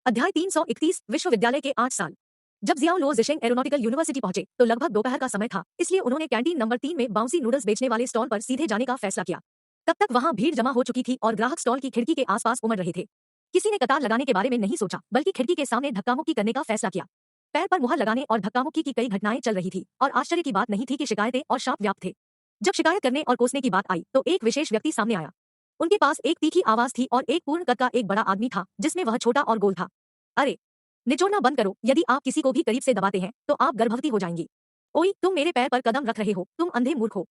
अध्याय 331 विश्वविद्यालय के 8 साल। जब जियाओ लो जिशेंग एरोनॉटिकल यूनिवर्सिटी पहुंचे तो लगभग दोपहर का समय था, इसलिए उन्होंने कैंटीन नंबर 3 में बाउंसी नूडल्स बेचने वाले स्टॉल पर सीधे जाने का फैसला किया। तब तक वहां भीड़ जमा हो चुकी थी और ग्राहक स्टॉल की खिड़की के आसपास उमड़ रहे थे। किसी ने कतार लगाने के बारे में नहीं सोचा, बल्कि खिड़की के सामने धक्का-मुक्की करने का फैसला किया। पैर पर मुहर लगाने और धक्का-मुक्की की कई घटनाएं चल रही थी और आश्चर्य की बात नहीं थी कि शिकायतें और शाप व्याप्त थे। जब शिकायत करने और कोसने की बात आई तो एक विशेष व्यक्ति सामने आया। उनके पास एक तीखी आवाज थी और एक पूर्ण कद का एक बड़ा आदमी था, जिसमें वह छोटा और गोल था। अरे, निचोड़ना बंद करो, यदि आप किसी को भी करीब से दबाते हैं तो आप गर्भवती हो जाएंगी। ओई, तुम मेरे पैर पर कदम रख रहे हो, तुम अंधे मूर्ख हो।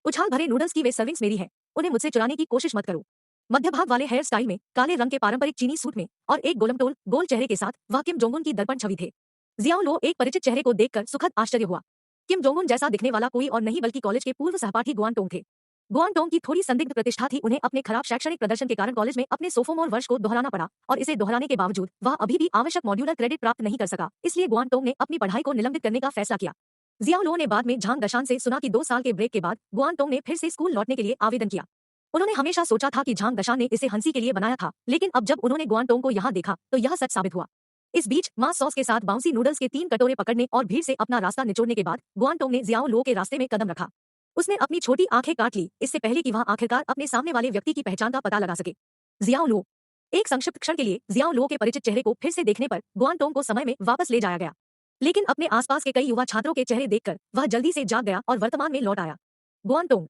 उछाल भरे नूडल्स की वे सर्विंग्स मेरी हैं, उन्हें मुझसे चुराने की कोशिश मत करो। मध्य भाग वाले हेयर स्टाइल में, काले रंग के पारंपरिक चीनी सूट में और एक गोलमटोल गोल चेहरे के साथ वह किम जोंग उन की दर्पण छवि थे। जियाओ लो एक परिचित चेहरे को देखकर सुखद आश्चर्य हुआ। किम जोंग उन जैसा दिखने वाला कोई और नहीं बल्कि कॉलेज के पूर्व सहपाठी गुआन टोंग थे। गुआन टोंग की थोड़ी संदिग्ध प्रतिष्ठा थी, उन्हें अपने खराब शैक्षणिक प्रदर्शन के कारण कॉलेज में अपने सोफोमोर वर्ष को दोहराना पड़ा और इसे दोहराने के बावजूद वह अभी भी आवश्यक मॉड्यूलर क्रेडिट प्राप्त नहीं कर सका, इसलिए गुआन टोंग ने अपनी पढ़ाई को निलंबित करने का फैसला किया। जियाओ लो ने बाद में झांग दशान से सुना कि 2 साल के ब्रेक के बाद गुआन टोंग ने फिर से स्कूल लौटने के लिए आवेदन किया। उन्होंने हमेशा सोचा था कि झांग दशान ने इसे हंसी के लिए बनाया था, लेकिन अब जब उन्होंने गुआन टोंग को यहाँ देखा तो यह सच साबित हुआ। इस बीच मां सॉस के साथ बाउंसी नूडल्स के 3 कटोरे पकड़ने और भीड़ से अपना रास्ता निचोड़ने के बाद गुआन टोंग ने जियाओ लो के रास्ते में कदम रखा। उसने अपनी छोटी आंखें काट ली, इससे पहले कि वह आखिरकार अपने सामने वाले व्यक्ति की पहचान का पता लगा सके। जियाओ लो। एक संक्षिप्त क्षण के लिए जियाओ लो के परिचित चेहरे को फिर से देखने पर गुआन टोंग को समय में वापस ले जाया गया, लेकिन अपने आसपास के कई युवा छात्रों के चेहरे देखकर वह जल्दी से जाग गया और वर्तमान में लौट आया। गुआन टोंग,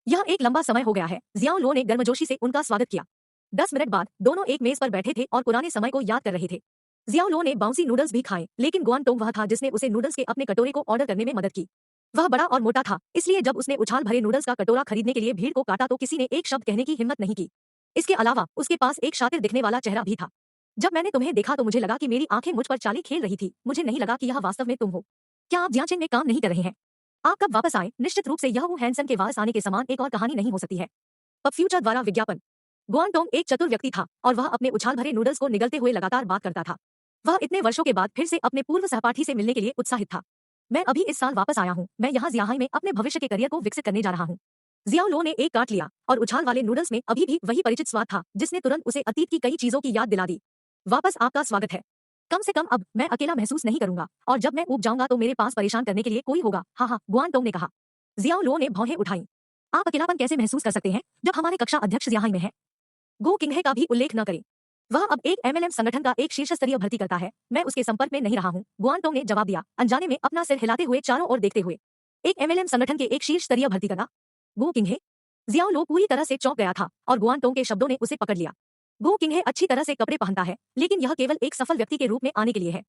यह एक लंबा समय हो गया है, जियाओ लो ने गर्मजोशी से उनका स्वागत किया। 10 मिनट बाद दोनों एक मेज पर बैठे थे और पुराने समय को याद कर रहे थे। जियाओ लो ने बाउंसी नूडल्स भी खाए, लेकिन गुआन टोंग वह था जिसने उसे नूडल्स के अपने कटोरे को ऑर्डर करने में मदद की। वह बड़ा और मोटा था, इसलिए जब उसने उछाल भरे नूडल्स का कटोरा खरीदने के लिए भीड़ को काटा तो किसी ने एक शब्द कहने की हिम्मत नहीं की। इसके अलावा उसके पास एक शातिर दिखने वाला चेहरा भी था। जब मैंने तुम्हें देखा तो मुझे लगा कि मेरी आंखें मुझ पर चाली खेल रही थी, मुझे नहीं लगा कि यह वास्तव में तुम हो। क्या आप जियांचेन में काम नहीं कर रहे हैं? आप कब वापस आए? निश्चित रूप से यह वो हैंसन के वापस आने के समान एक और कहानी नहीं हो सकती है। पब फ्यूचर द्वारा विज्ञापन। गुआन टोंग एक चतुर व्यक्ति था और वह अपने उछाल भरे नूडल्स को निगलते हुए लगातार बात करता था। वह इतने वर्षों के बाद फिर से अपने पूर्व सहपाठी से मिलने के लिए उत्साहित था। मैं अभी इस साल वापस आया हूँ, मैं यहाँ जियाहाई में अपने भविष्य के करियर को विकसित करने जा रहा हूँ। जियाओ लो ने एक काट लिया और उछाल वाले नूडल्स में अभी भी वही परिचित स्वाद था, जिसने तुरंत उसे अतीत की कई चीजों की याद दिला दी। वापस आपका स्वागत है। कम से कम अब मैं अकेला महसूस नहीं करूंगा, और जब मैं ऊब जाऊंगा तो मेरे पास परेशान करने के लिए कोई होगा। हाँ हाँ, गुआन टोंग ने कहा। जियाओ लो ने भौहें उठाई। आप अकेलापन कैसे महसूस कर सकते हैं जब हमारे कक्षा अध्यक्ष जियाहाई में है? गो किंगहे का भी उल्लेख न करें। वह अब एक एमएलएम संगठन का एक शीर्ष स्तरीय भर्ती करता है, मैं उसके संपर्क में नहीं रहा हूँ, गुआन टोंग ने जवाब दिया, अनजाने में अपना सिर हिलाते हुए चारों ओर देखते हुए। एक एमएलएम संगठन के एक शीर्ष स्तरीय भर्ती करना? गो किंगहे? जियाओ लो पूरी तरह से चौंक गया था और गुआन टोंग के शब्दों ने उसे पकड़ लिया। गो किंगहे अच्छी तरह से कपड़े पहनता है, लेकिन यह केवल एक सफल व्यक्ति के रूप में आने के लिए है।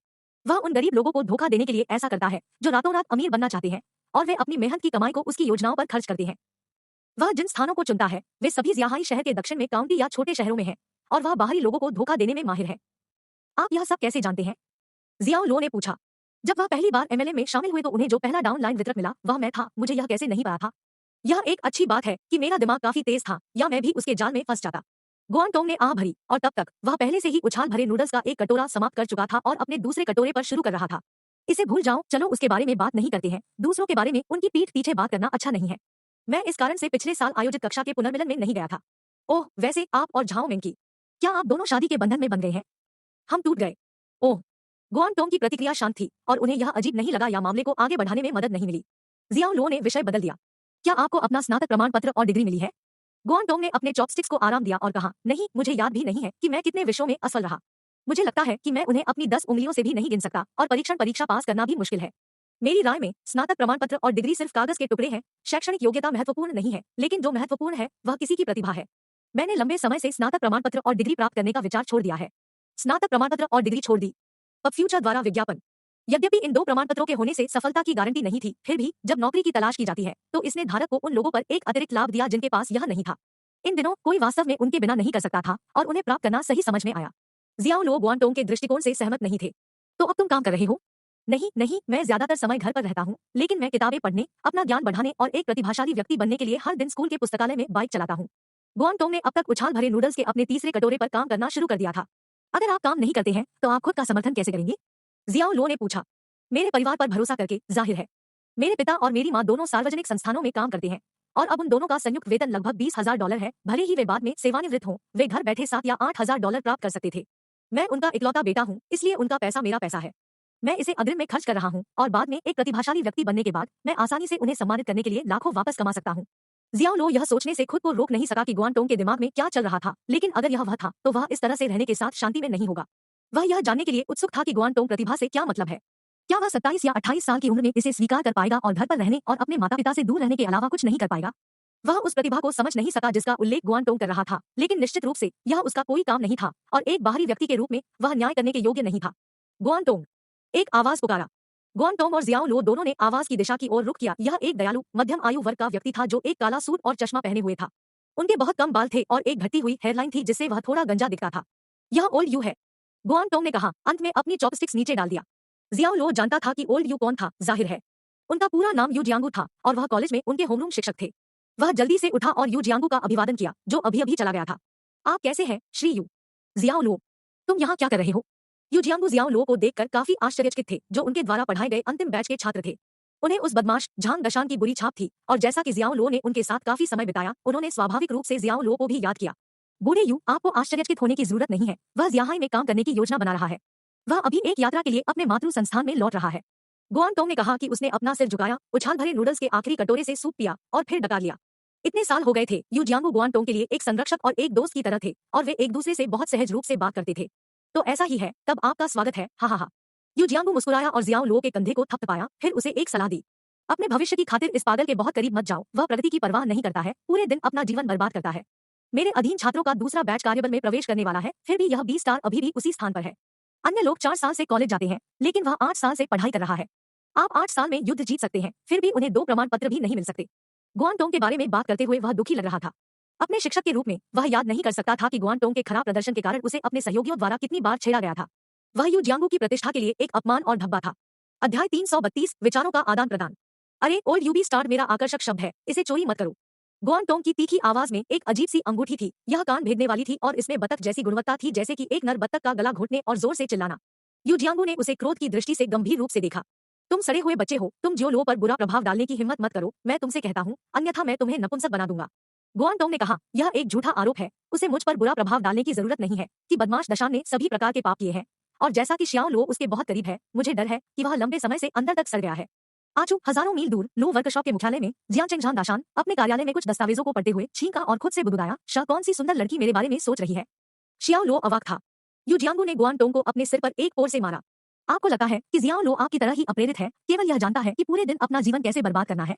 वह उन गरीब लोगों को धोखा देने के लिए ऐसा करता है जो रातों रात अमीर बनना चाहते हैं और वे अपनी मेहनत की कमाई को उसकी योजनाओं पर खर्च करते हैं। वह जिन स्थानों को चुनता है वे सभी जियाहाई शहर के दक्षिण में काउंटी या छोटे शहरों में है, और वह बाहरी लोगों को धोखा देने में माहिर है। आप यह सब कैसे जानते हैं? जियाओ लो ने पूछा। जब वह पहली बार एमएलए में शामिल हुए तो उन्हें जो पहला डाउनलाइन वितरक मिला वह मैं था, मुझे यह कैसे नहीं पता था। यह एक अच्छी बात है कि मेरा दिमाग काफी तेज था, या मैं भी उसके जाल में फंस जाता। गुआन टोंग ने आह भरी, और तब तक वह पहले से ही उछाल भरे नूडल्स का एक कटोरा समाप्त कर चुका था और अपने दूसरे कटोरे पर शुरू कर रहा था। इसे भूल जाओ, चलो उसके बारे में बात नहीं करते हैं, दूसरों के बारे में उनकी पीठ पीछे बात करना अच्छा नहीं है। मैं इस कारण से पिछले साल आयोजित कक्षा के पुनर्मिलन में नहीं गया था। ओह, वैसे आप और झाओ मेंकी, क्या आप दोनों शादी के बंधन में बन गए हैं? हम टूट गए। ओह। गुआन टोंग की प्रतिक्रिया शांत थी और उन्हें यह अजीब नहीं लगा या मामले को आगे बढ़ाने में मदद नहीं मिली। जियाओ लो ने विषय बदल दिया। क्या आपको अपना स्नातक प्रमाण पत्र और डिग्री मिली है? गुआन टोंग ने अपने चॉपस्टिक्स को आराम दिया और कहा, नहीं, मुझे याद भी नहीं है कि मैं कितने विषयों में असफल रहा। मुझे लगता है कि मैं उन्हें अपनी 10 उंगलियों से भी नहीं गिन सकता, और परीक्षा पास करना भी मुश्किल है। मेरी राय में स्नातक प्रमाण पत्र और डिग्री सिर्फ कागज के टुकड़े हैं। शैक्षणिक योग्यता महत्वपूर्ण नहीं है, लेकिन जो महत्वपूर्ण है वह किसी की प्रतिभा है। मैंने लंबे समय से स्नातक प्रमाण पत्र और डिग्री प्राप्त करने का विचार छोड़ दिया है। स्नातक प्रमाण पत्र और डिग्री छोड़ दी। पब फ्यूचर द्वारा विज्ञापन। यद्यपि इन 2 प्रमाण पत्रों के होने से सफलता की गारंटी नहीं थी, फिर भी जब नौकरी की तलाश की जाती है तो इसने धारक को उन लोगों पर एक अतिरिक्त लाभ दिया जिनके पास यह नहीं था। इन दिनों कोई वास्तव में उनके बिना नहीं कर सकता था, और उन्हें प्राप्त करना सही समझ में आया। जियाओ लो गुआन टोंग के दृष्टिकोण से सहमत नहीं थे। तो अब तुम काम कर रहे हो? नहीं नहीं, मैं ज्यादातर समय घर पर रहता हूँ, लेकिन मैं किताबें पढ़ने, अपना ज्ञान बढ़ाने और एक प्रतिभाशाली व्यक्ति बनने के लिए हर दिन स्कूल के पुस्तकालय में बाइक चलाता हूँ। गुआन टोंग ने अब तक उछाल भरे नूडल्स के अपने तीसरे कटोरे पर काम करना शुरू कर दिया था। अगर आप काम नहीं करते हैं तो आप खुद का समर्थन कैसे करेंगे? जियाओ लो ने पूछा। मेरे परिवार पर भरोसा करके, जाहिर है। मेरे पिता और मेरी माँ दोनों सार्वजनिक संस्थानों में काम करते हैं, और अब उन दोनों का संयुक्त वेतन लगभग $20,000 है। भले ही वे बाद में सेवानिवृत्त हों, वे घर बैठे $7 या $8,000 प्राप्त कर सकते थे। मैं उनका इकलौता बेटा हूँ, इसलिए उनका पैसा मेरा पैसा है। मैं इसे अग्रिम में खर्च कर रहा हूँ और बाद में एक प्रतिभाशाली व्यक्ति बनने के बाद मैं आसानी से उन्हें सम्मानित करने के लिए लाखों वापस कमा सकता हूँ। जियाओ लो यह सोचने से खुद को रोक नहीं सका कि गुआनटोंग के दिमाग में क्या चल रहा था, लेकिन अगर यह वह था तो वह इस तरह से रहने के साथ शांति में नहीं होगा। वह यह जानने के लिए उत्सुक था कि गुआनटोंग प्रतिभा से क्या मतलब है। क्या वह 27 या 28 साल की उम्र में इसे स्वीकार कर पाएगा और घर पर रहने और अपने माता पिता से दूर रहने के अलावा कुछ नहीं कर पाएगा। वह उस प्रतिभा को समझ नहीं सका जिसका उल्लेख गुआनटोंग कर रहा था, लेकिन निश्चित रूप से यह उसका कोई काम नहीं था और एक बाहरी व्यक्ति के रूप में वह न्याय करने के योग्य नहीं था। गुआनटोंग, एक आवाज पुकारा। गुआनटोंग और जियाओ लो दोनों ने आवाज की दिशा की ओर रुख किया। यह एक दयालु मध्यम आयु वर्ग का व्यक्ति था जो एक काला सूट और चश्मा पहने हुए था। उनके बहुत कम बाल थे और एक घटी हुई हेयरलाइन थी जिससे वह थोड़ा गंजा दिखता था। यह ओल्ड यू है, गुआनटोंग ने कहा, अंत में अपनी चॉपस्टिक्स नीचे डाल दिया। जियाओ लो जानता था कि ओल्ड यू कौन था, जाहिर है उनका पूरा नाम यू जियांगू था और वह कॉलेज में उनके होमरूम शिक्षक थे। वह जल्दी से उठा और यू जियांगू का अभिवादन किया जो अभी अभी चला गया था। आप कैसे हैं श्री यू? जियाओ लो, तुम यहाँ क्या कर रहे हो? यू जियांगू जियाओ लो को देखकर काफी आश्चर्यचकित थे, जो उनके द्वारा पढ़ाए गए अंतिम बैच के छात्र थे। उन्हें उस बदमाश झांग दशान की बुरी छाप थी और जैसा कि जियाओ लो ने उनके साथ काफी समय बिताया, उन्होंने स्वाभाविक रूप से जियाओ लो को भी याद किया। बूढ़े यू, आपको आश्चर्यचकित होने की जरूरत नहीं है, वह जियांहाई में काम करने की योजना बना रहा है। वह अभी एक यात्रा के लिए अपने मातृ संस्थान में लौट रहा है। गुआनटोंग ने कहा कि उसने अपना सिर झुकाया, उछाल भरे नूडल्स के आखिरी कटोरे से सूप पिया और फिर डकार लिया। इतने साल हो गए थे, यू जियांगू गुआनटोंग के लिए एक संरक्षक और एक दोस्त की तरह थे और वे एक दूसरे से बहुत सहज रूप से बात करते थे। तो ऐसा ही है, तब आपका स्वागत है, हा हा हा। यू जियांगू मुस्कुराया और जियाओ लो के कंधे को थपथपाया, फिर उसे एक सलाह दी। अपने भविष्य की खातिर इस पागल के बहुत करीब मत जाओ, वह प्रगति की परवाह नहीं करता है, पूरे दिन अपना जीवन बर्बाद करता है। मेरे अधीन छात्रों का दूसरा बैच कार्यबल में प्रवेश करने वाला है, फिर भी यह 20 स्टार अभी भी उसी स्थान पर है। अन्य लोग 4 साल से कॉलेज जाते हैं, लेकिन वह 8 साल से पढ़ाई कर रहा है। आप 8 साल में युद्ध जीत सकते हैं, फिर भी उन्हें 2 प्रमाण पत्र भी नहीं मिल सकते। गुआनटोंग के बारे में बात करते हुए वह दुखी लग रहा था। अपने शिक्षक के रूप में वह याद नहीं कर सकता था कि गुआनटोंग के खराब प्रदर्शन के कारण उसे अपने सहयोगियों द्वारा कितनी बार छेड़ा गया था। वह यू जियांगू की प्रतिष्ठा के लिए एक अपमान और धब्बा था। अध्याय 332 विचारों का आदान प्रदान। अरे ओल्ड यूबी स्टार मेरा आकर्षक शब्द है, इसे चोरी मत करो। गुआनटोंग की तीखी आवाज में एक अजीब सी अंगूठी थी, यह कान भेदने वाली थी और इसमें बतख जैसी गुणवत्ता थी, जैसे कि एक नर बतख का गला घोटने और जोर से चिल्लाना। यू जियांगू ने उसे क्रोध की दृष्टि से गंभीर रूप से देखा। तुम सड़े हुए बच्चे हो, तुम जियो लो पर बुरा प्रभाव डालने की हिम्मत मत करो, मैं तुमसे कहता हूँ, अन्यथा मैं तुम्हें नपुंसक बना दूंगा। गुआनटोंग ने कहा, यह एक झूठा आरोप है, उसे मुझ पर बुरा प्रभाव डालने की जरूरत नहीं है कि बदमाश दशान ने सभी प्रकार के पाप किए हैं और जैसा कि शियाओ लो उसके बहुत करीब है, मुझे डर है कि वह लंबे समय से अंदर तक सड़ गया है। आचू हजारों मील दूर लो वर्कशॉप के मुख्यालय में जियांगचेंग झान दाशान अपने कार्यालय में कुछ दस्तावेजों को पढ़ते हुए छींका और खुद से बुदबुदाया, शाह कौन सी सुंदर लड़की मेरे बारे में सोच रही है। शियाओ लो अवाक था। यू जियांगू ने गुआनटोंग को अपने सिर पर एक ओर से मारा। आपको लगता है कि जियाओ लो आपकी तरह ही अप्रेरित है, केवल यह जानता है कि पूरे दिन अपना जीवन कैसे बर्बाद करना है।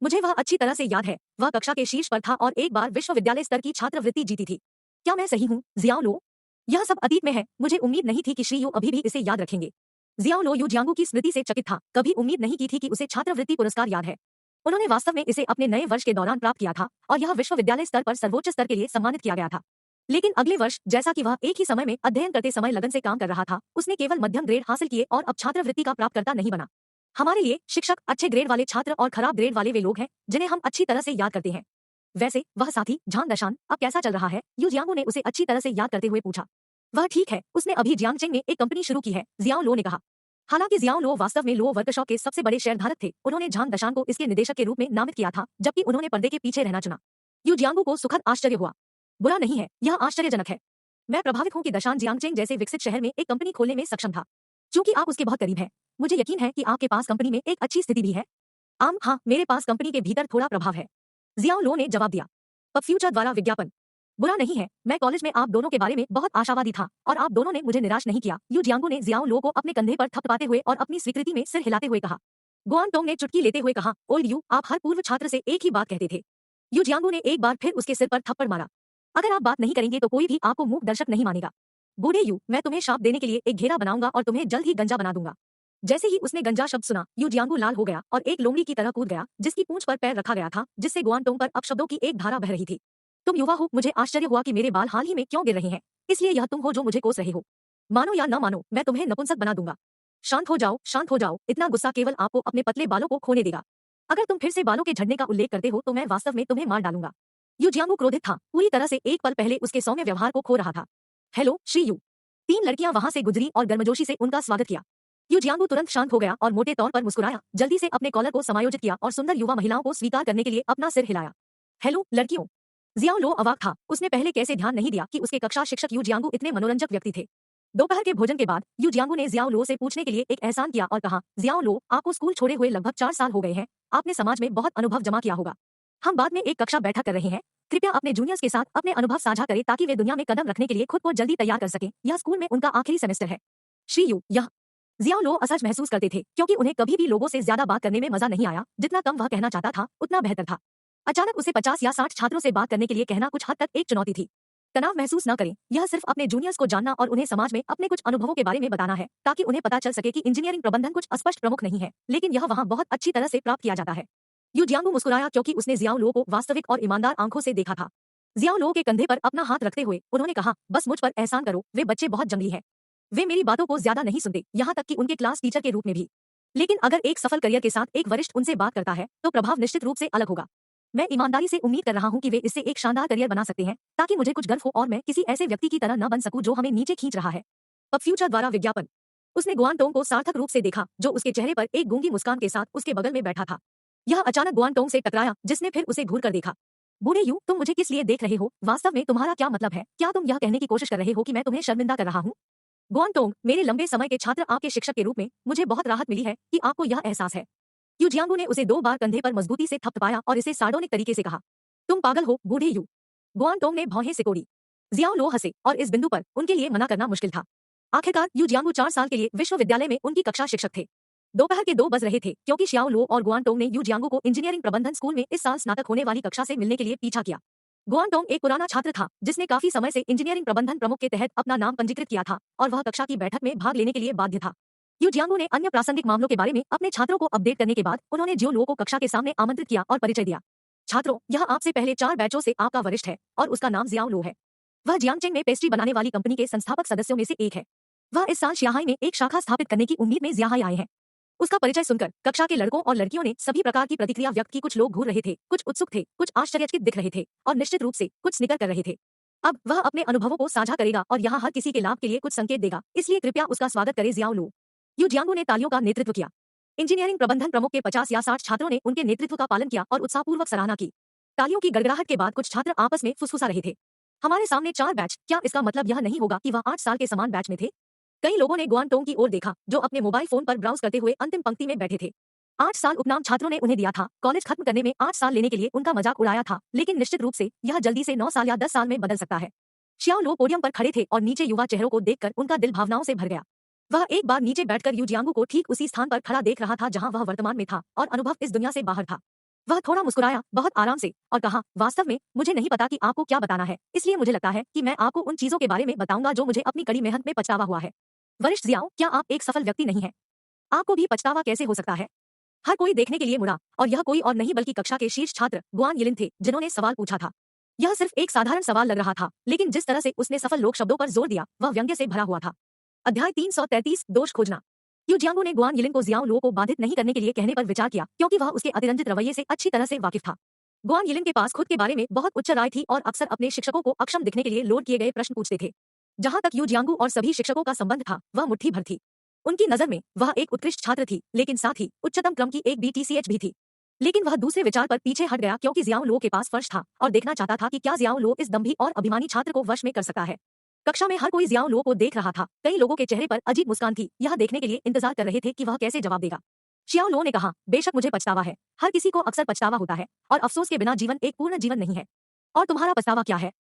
मुझे वह अच्छी तरह से याद है, वह कक्षा के शीर्ष पर था और एक बार विश्वविद्यालय स्तर की छात्रवृत्ति जीती थी। क्या मैं सही हूँ जियाओ लो? यह सब अतीत में है, मुझे उम्मीद नहीं थी कि श्री यू अभी भी इसे याद रखेंगे। जियाओ लो यू जियांगू की स्मृति से चकित था, कभी उम्मीद नहीं की थी कि उसे छात्रवृत्ति पुरस्कार याद है। उन्होंने वास्तव में इसे अपने नए वर्ष के दौरान प्राप्त किया था और यह विश्वविद्यालय स्तर पर सर्वोच्च स्तर के लिए सम्मानित किया गया था। लेकिन अगले वर्ष, जैसा कि वह एक ही समय में अध्ययन करते समय लगन से काम कर रहा था, उसने केवल मध्यम ग्रेड हासिल किए और अब छात्रवृत्ति का प्राप्तकर्ता नहीं बना। हमारे लिए शिक्षक अच्छे ग्रेड वाले छात्र और खराब ग्रेड वाले वे लोग हैं जिन्हें हम अच्छी तरह से याद करते हैं। वैसे वह साथी झांग दशान अब कैसा चल रहा है? यू जियांगू ने उसे अच्छी तरह से याद करते हुए पूछा। वह ठीक है, उसने अभी जियांगचेंग में एक कंपनी शुरू की है, जियाओ लो ने कहा। हालांकि जियाओ लो वास्तव में लो वर्कशॉप के सबसे बड़े शेयरधारक थे, उन्होंने झांग दशान को इसके निदेशक के रूप में नामित किया था, जबकि उन्होंने पर्दे के पीछे रहना चुना। यू जियांगू को सुखद आश्चर्य हुआ। बुरा नहीं है, यह आश्चर्यजनक है। मैं प्रभावित हूँ कि दशान जियांगचेंग जैसे विकसित शहर में एक कंपनी खोलने में सक्षम था। चूंकि आप उसके बहुत करीब हैं, मुझे यकीन है कि आपके पास कंपनी में एक अच्छी स्थिति भी है। हाँ, मेरे पास कंपनी के भीतर थोड़ा प्रभाव है, जियाओ लो ने जवाब दिया। पब फ्यूचर द्वारा विज्ञापन बुरा नहीं है, मैं कॉलेज में आप दोनों के बारे में बहुत आशावादी था और आप दोनों ने मुझे निराश नहीं किया। यू जियांगू ने जियाओ लो को अपने कंधे पर थपथपाते हुए और अपनी स्वीकृति में सिर हिलाते हुए कहा। गुआनटोंग ने चुटकी लेते हुए कहा, ओल्ड यू, आप हर पूर्व छात्र से एक ही बात कहते थे। यू जियांगू ने एक बार फिर उसके सिर पर थप्पड़ मारा। अगर आप बात नहीं करेंगे तो कोई भी आपको मूक दर्शक नहीं मानेगा। बूढ़े यू, मैं तुम्हें शाप देने के लिए एक घेरा बनाऊंगा और तुम्हें जल्द ही गंजा बना दूंगा। जैसे ही उसने गंजा शब्द सुना, यू जियांगू लाल हो गया और एक लोमड़ी की तरह कूद गया, जिसकी पूंछ पर पैर रखा गया था, जिससे गुआनटोंग पर अपशब्दों की एक धारा बह रही थी। तुम युवा हो, मुझे आश्चर्य हुआ कि मेरे बाल हाल ही में क्यों गिर रहे हैं, इसलिए यह तुम हो जो मुझे कोस रहे हो। मानो या न मानो, मैं तुम्हें नपुंसक बना दूंगा। शांत हो जाओ, शांत हो जाओ, इतना गुस्सा केवल आपको अपने पतले बालों को खोने देगा। अगर तुम फिर से बालों के झड़ने का उल्लेख करते हो तो मैं वास्तव में तुम्हें मार डालूंगा। यू जियांगू क्रोधित था, पूरी तरह से एक पल पहले उसके सौम्य व्यवहार को खो रहा था। Hello Shri you. 3 लड़कियां वहां से गुजरी और गर्मजोशी से उनका स्वागत किया। यू जियांगू तुरंत शांत हो गया और मोटे तौर पर मुस्कुराया, जल्दी से अपने कॉलर को समायोजित किया और सुंदर युवा महिलाओं को स्वीकार करने के लिए अपना सिर हिलाया। हेलो लड़कियों। जियाओ लो अवाक था, उसने पहले कैसे ध्यान नहीं दिया कि उसके कक्षा शिक्षक यू जियांगू इतने मनोरंजक व्यक्ति थे। दोपहर के भोजन के बाद यू जियांगू ने जियाओ लो से पूछने के लिए एक एहसान किया और कहा, जियाओ लो, आपको स्कूल छोड़े हुए लगभग 4 साल हो गए हैं। आपने समाज में बहुत अनुभव जमा किया होगा। हम बाद में एक कक्षा बैठक कर रहे हैं। कृपया अपने जूनियर्स के साथ अपने अनुभव साझा करें ताकि वे दुनिया में कदम रखने के लिए खुद को जल्दी तैयार कर सकें। यह स्कूल में उनका आखिरी सेमेस्टर है। श्री यू, यह जियाओ लो असहज महसूस करते थे क्योंकि उन्हें कभी भी लोगों से ज्यादा बात करने में मजा नहीं आया। जितना कम वह कहना चाहता था उतना बेहतर था। अचानक उसे 50 या 60 छात्रों से बात करने के लिए कहना कुछ हद तक एक चुनौती थी। तनाव महसूस न करें, यह सिर्फ अपने जूनियर्स को जानना और उन्हें समाज में अपने कुछ अनुभवों के बारे में बताना है ताकि उन्हें पता चल सके कि इंजीनियरिंग प्रबंधन कुछ अस्पष्ट प्रमुख नहीं है, लेकिन यह वहां बहुत अच्छी तरह से प्राप्त किया जाता है। यू जियांगू मुस्कुराया क्योंकि उसने जियाओ लो को वास्तविक और ईमानदार आंखों से देखा था। जियाओ लो के कंधे पर अपना हाथ रखते हुए उन्होंने कहा, बस मुझ पर एहसान करो, वे बच्चे बहुत जंगली है। वे मेरी बातों को ज्यादा नहीं सुनते, यहाँ तक कि उनके क्लास टीचर के रूप में भी। लेकिन अगर एक सफल करियर के साथ एक वरिष्ठ उनसे बात करता है तो प्रभाव निश्चित रूप से अलग होगा। मैं ईमानदारी से उम्मीद कर रहा हूँ कि वे इससे एक शानदार करियर बना सकते हैं ताकि मुझे कुछ गर्व हो और मैं किसी ऐसे व्यक्ति की तरह न बन सकूं जो हमें नीचे खींच रहा है। पब फ्यूचर द्वारा विज्ञापन। उसने गुआनटोंग को सार्थक रूप से देखा जो उसके चेहरे पर एक गूंगी मुस्कान के साथ उसके बगल में बैठा था। यह अचानक गुआनटोंग से टकराया जिसने फिर उसे घूर कर देखा। बूढ़े यू, तुम मुझे किस लिए देख रहे हो? वास्तव में तुम्हारा क्या मतलब है? क्या तुम यह कहने की कोशिश कर रहे हो कि मैं तुम्हें शर्मिंदा कर रहा हूँ? गुआनटोंग, मेरे लंबे समय के छात्र आपके शिक्षक के रूप में मुझे बहुत राहत मिली है कि आपको यह एहसास है। यू जियांगू ने उसे 2 बार कंधे पर मजबूती से थपथपाया और इसे सार्डोनिक तरीके से कहा, तुम पागल हो बूढ़े यू। गुआनटोंग ने भौहें सिकोड़ी। जियाओ लो हंसे और इस बिंदु पर उनके लिए मना करना मुश्किल था। आखिरकार यू जियांगू 4 साल के लिए विश्वविद्यालय में उनकी कक्षा शिक्षक थे। दोपहर के 2 बज रहे थे क्योंकि शियाओ लो और गुआनटोंग ने यू जियांगू को इंजीनियरिंग प्रबंधन स्कूल में इस साल स्नातक होने वाली कक्षा से मिलने के लिए पीछा किया। गुआनटोंग एक पुराना छात्र था जिसने काफी समय से इंजीनियरिंग प्रबंधन प्रमुख के तहत अपना नाम पंजीकृत किया था और वह कक्षा की बैठक में भाग लेने के लिए बाध्य था। यू जियांगू ने अन्य प्रासंगिक मामलों के बारे में अपने छात्रों को अपडेट करने के बाद उन्होंने जियो लो को कक्षा के सामने आमंत्रित किया और परिचय दिया। छात्रों, यह आपसे पहले 4 बैचों से आपका वरिष्ठ है और उसका नाम जियाओ लो है। वह जियांगचेंग में पेस्ट्री बनाने वाली कंपनी के संस्थापक सदस्यों में से एक है। वह इस साल शियाहाई में एक शाखा स्थापित करने की उम्मीद में जियाहाई आए हैं। उसका परिचय सुनकर कक्षा के लड़कों और लड़कियों ने सभी प्रकार की प्रतिक्रिया व्यक्त की। कुछ लोग घूर रहे थे, कुछ उत्सुक थे, कुछ आश्चर्यचकित दिख रहे थे और निश्चित रूप से कुछ स्निकर कर रहे थे। अब वह अपने अनुभवों को साझा करेगा और यहाँ हर किसी के लाभ के लिए कुछ संकेत देगा, इसलिए कृपया उसका स्वागत करें जियाओ लो। यू जियांगू ने तालियों का नेतृत्व किया। इंजीनियरिंग प्रबंधन प्रमुख के 50 या 60 छात्रों ने उनके नेतृत्व का पालन किया और उत्साहपूर्वक सराहना की। तालियों की गड़गड़ाहट के बाद कुछ छात्र आपस में फुसफुसा रहे थे। हमारे सामने 4 बैच, क्या इसका मतलब यह नहीं होगा कि वह 8 साल के समान बैच में थे? कई लोगों ने गुआनटोंग की ओर देखा जो अपने मोबाइल फोन पर ब्राउज करते हुए अंतिम पंक्ति में बैठे थे। 8 साल उपनाम छात्रों ने उन्हें दिया था। कॉलेज खत्म करने में 8 साल लेने के लिए उनका मजाक उड़ाया था, लेकिन निश्चित रूप से यह जल्दी से 9 साल या 10 साल में बदल सकता है। शियाओ लो पोडियम पर खड़े थे और नीचे युवा चेहरों को देखकर उनका दिल भावनाओं से भर गया। वह एक बार नीचे बैठकर यू जियांगू को ठीक उसी स्थान पर खड़ा देख रहा था जहां वह वर्तमान में था और अनुभव इस दुनिया से बाहर था। वह थोड़ा मुस्कुराया, बहुत आराम से, और कहा, वास्तव में मुझे नहीं पता कि आपको क्या बताना है, इसलिए मुझे लगता है कि मैं आपको उन चीजों के बारे में बताऊंगा जो मुझे अपनी कड़ी मेहनत में पछतावा हुआ है। वरिष्ठ जियाओ, क्या आप एक सफल व्यक्ति नहीं हैं? आपको भी पछतावा कैसे हो सकता है? हर कोई देखने के लिए मुड़ा और यह कोई और नहीं बल्कि कक्षा के शीर्ष छात्र गुआन यिलिन थे जिन्होंने सवाल पूछा था। यह सिर्फ एक साधारण सवाल लग रहा था, लेकिन जिस तरह से उसने सफल लोक शब्दों पर जोर दिया वह व्यंग्य से भरा हुआ था। अध्याय 333 दोष खोजना। यू जियांगू ने गुआन यिलिन को जियाओ लो को बाधित नहीं करने के लिए कहने पर विचार किया क्योंकि वह उसके अतिरंजित रवैये से अच्छी तरह से वाकिफ था। गुआन यिलिन के पास खुद के बारे में बहुत उच्च राय थी और अक्सर अपने शिक्षकों को अक्षम दिखने के लिए लोड किए गए प्रश्न पूछते थे। जहां तक यू जियांगू और सभी शिक्षकों का संबंध था, वह मुट्ठी भर थी। उनकी नजर में वह एक उत्कृष्ट छात्र थी, लेकिन साथ ही उच्चतम क्रम की एक BTCH भी थी। लेकिन वह दूसरे विचार पर पीछे हट गया क्योंकि जियाओ लो के पास फर्श था और देखना चाहता था कि क्या जियाओ लो इस दंभी और अभिमानी छात्र को वश में कर सकता है। कक्षा में हर कोई जियाओ लो को देख रहा था। कई लोगों के चेहरे पर अजीब मुस्कान थी, यह देखने के लिए इंतजार कर रहे थे कि वह कैसे जवाब देगा। शियाओ लो ने कहा, बेशक मुझे पछतावा है। हर किसी को अक्सर पछतावा होता है और अफसोस के बिना जीवन एक पूर्ण जीवन नहीं है। और तुम्हारा पछतावा क्या है?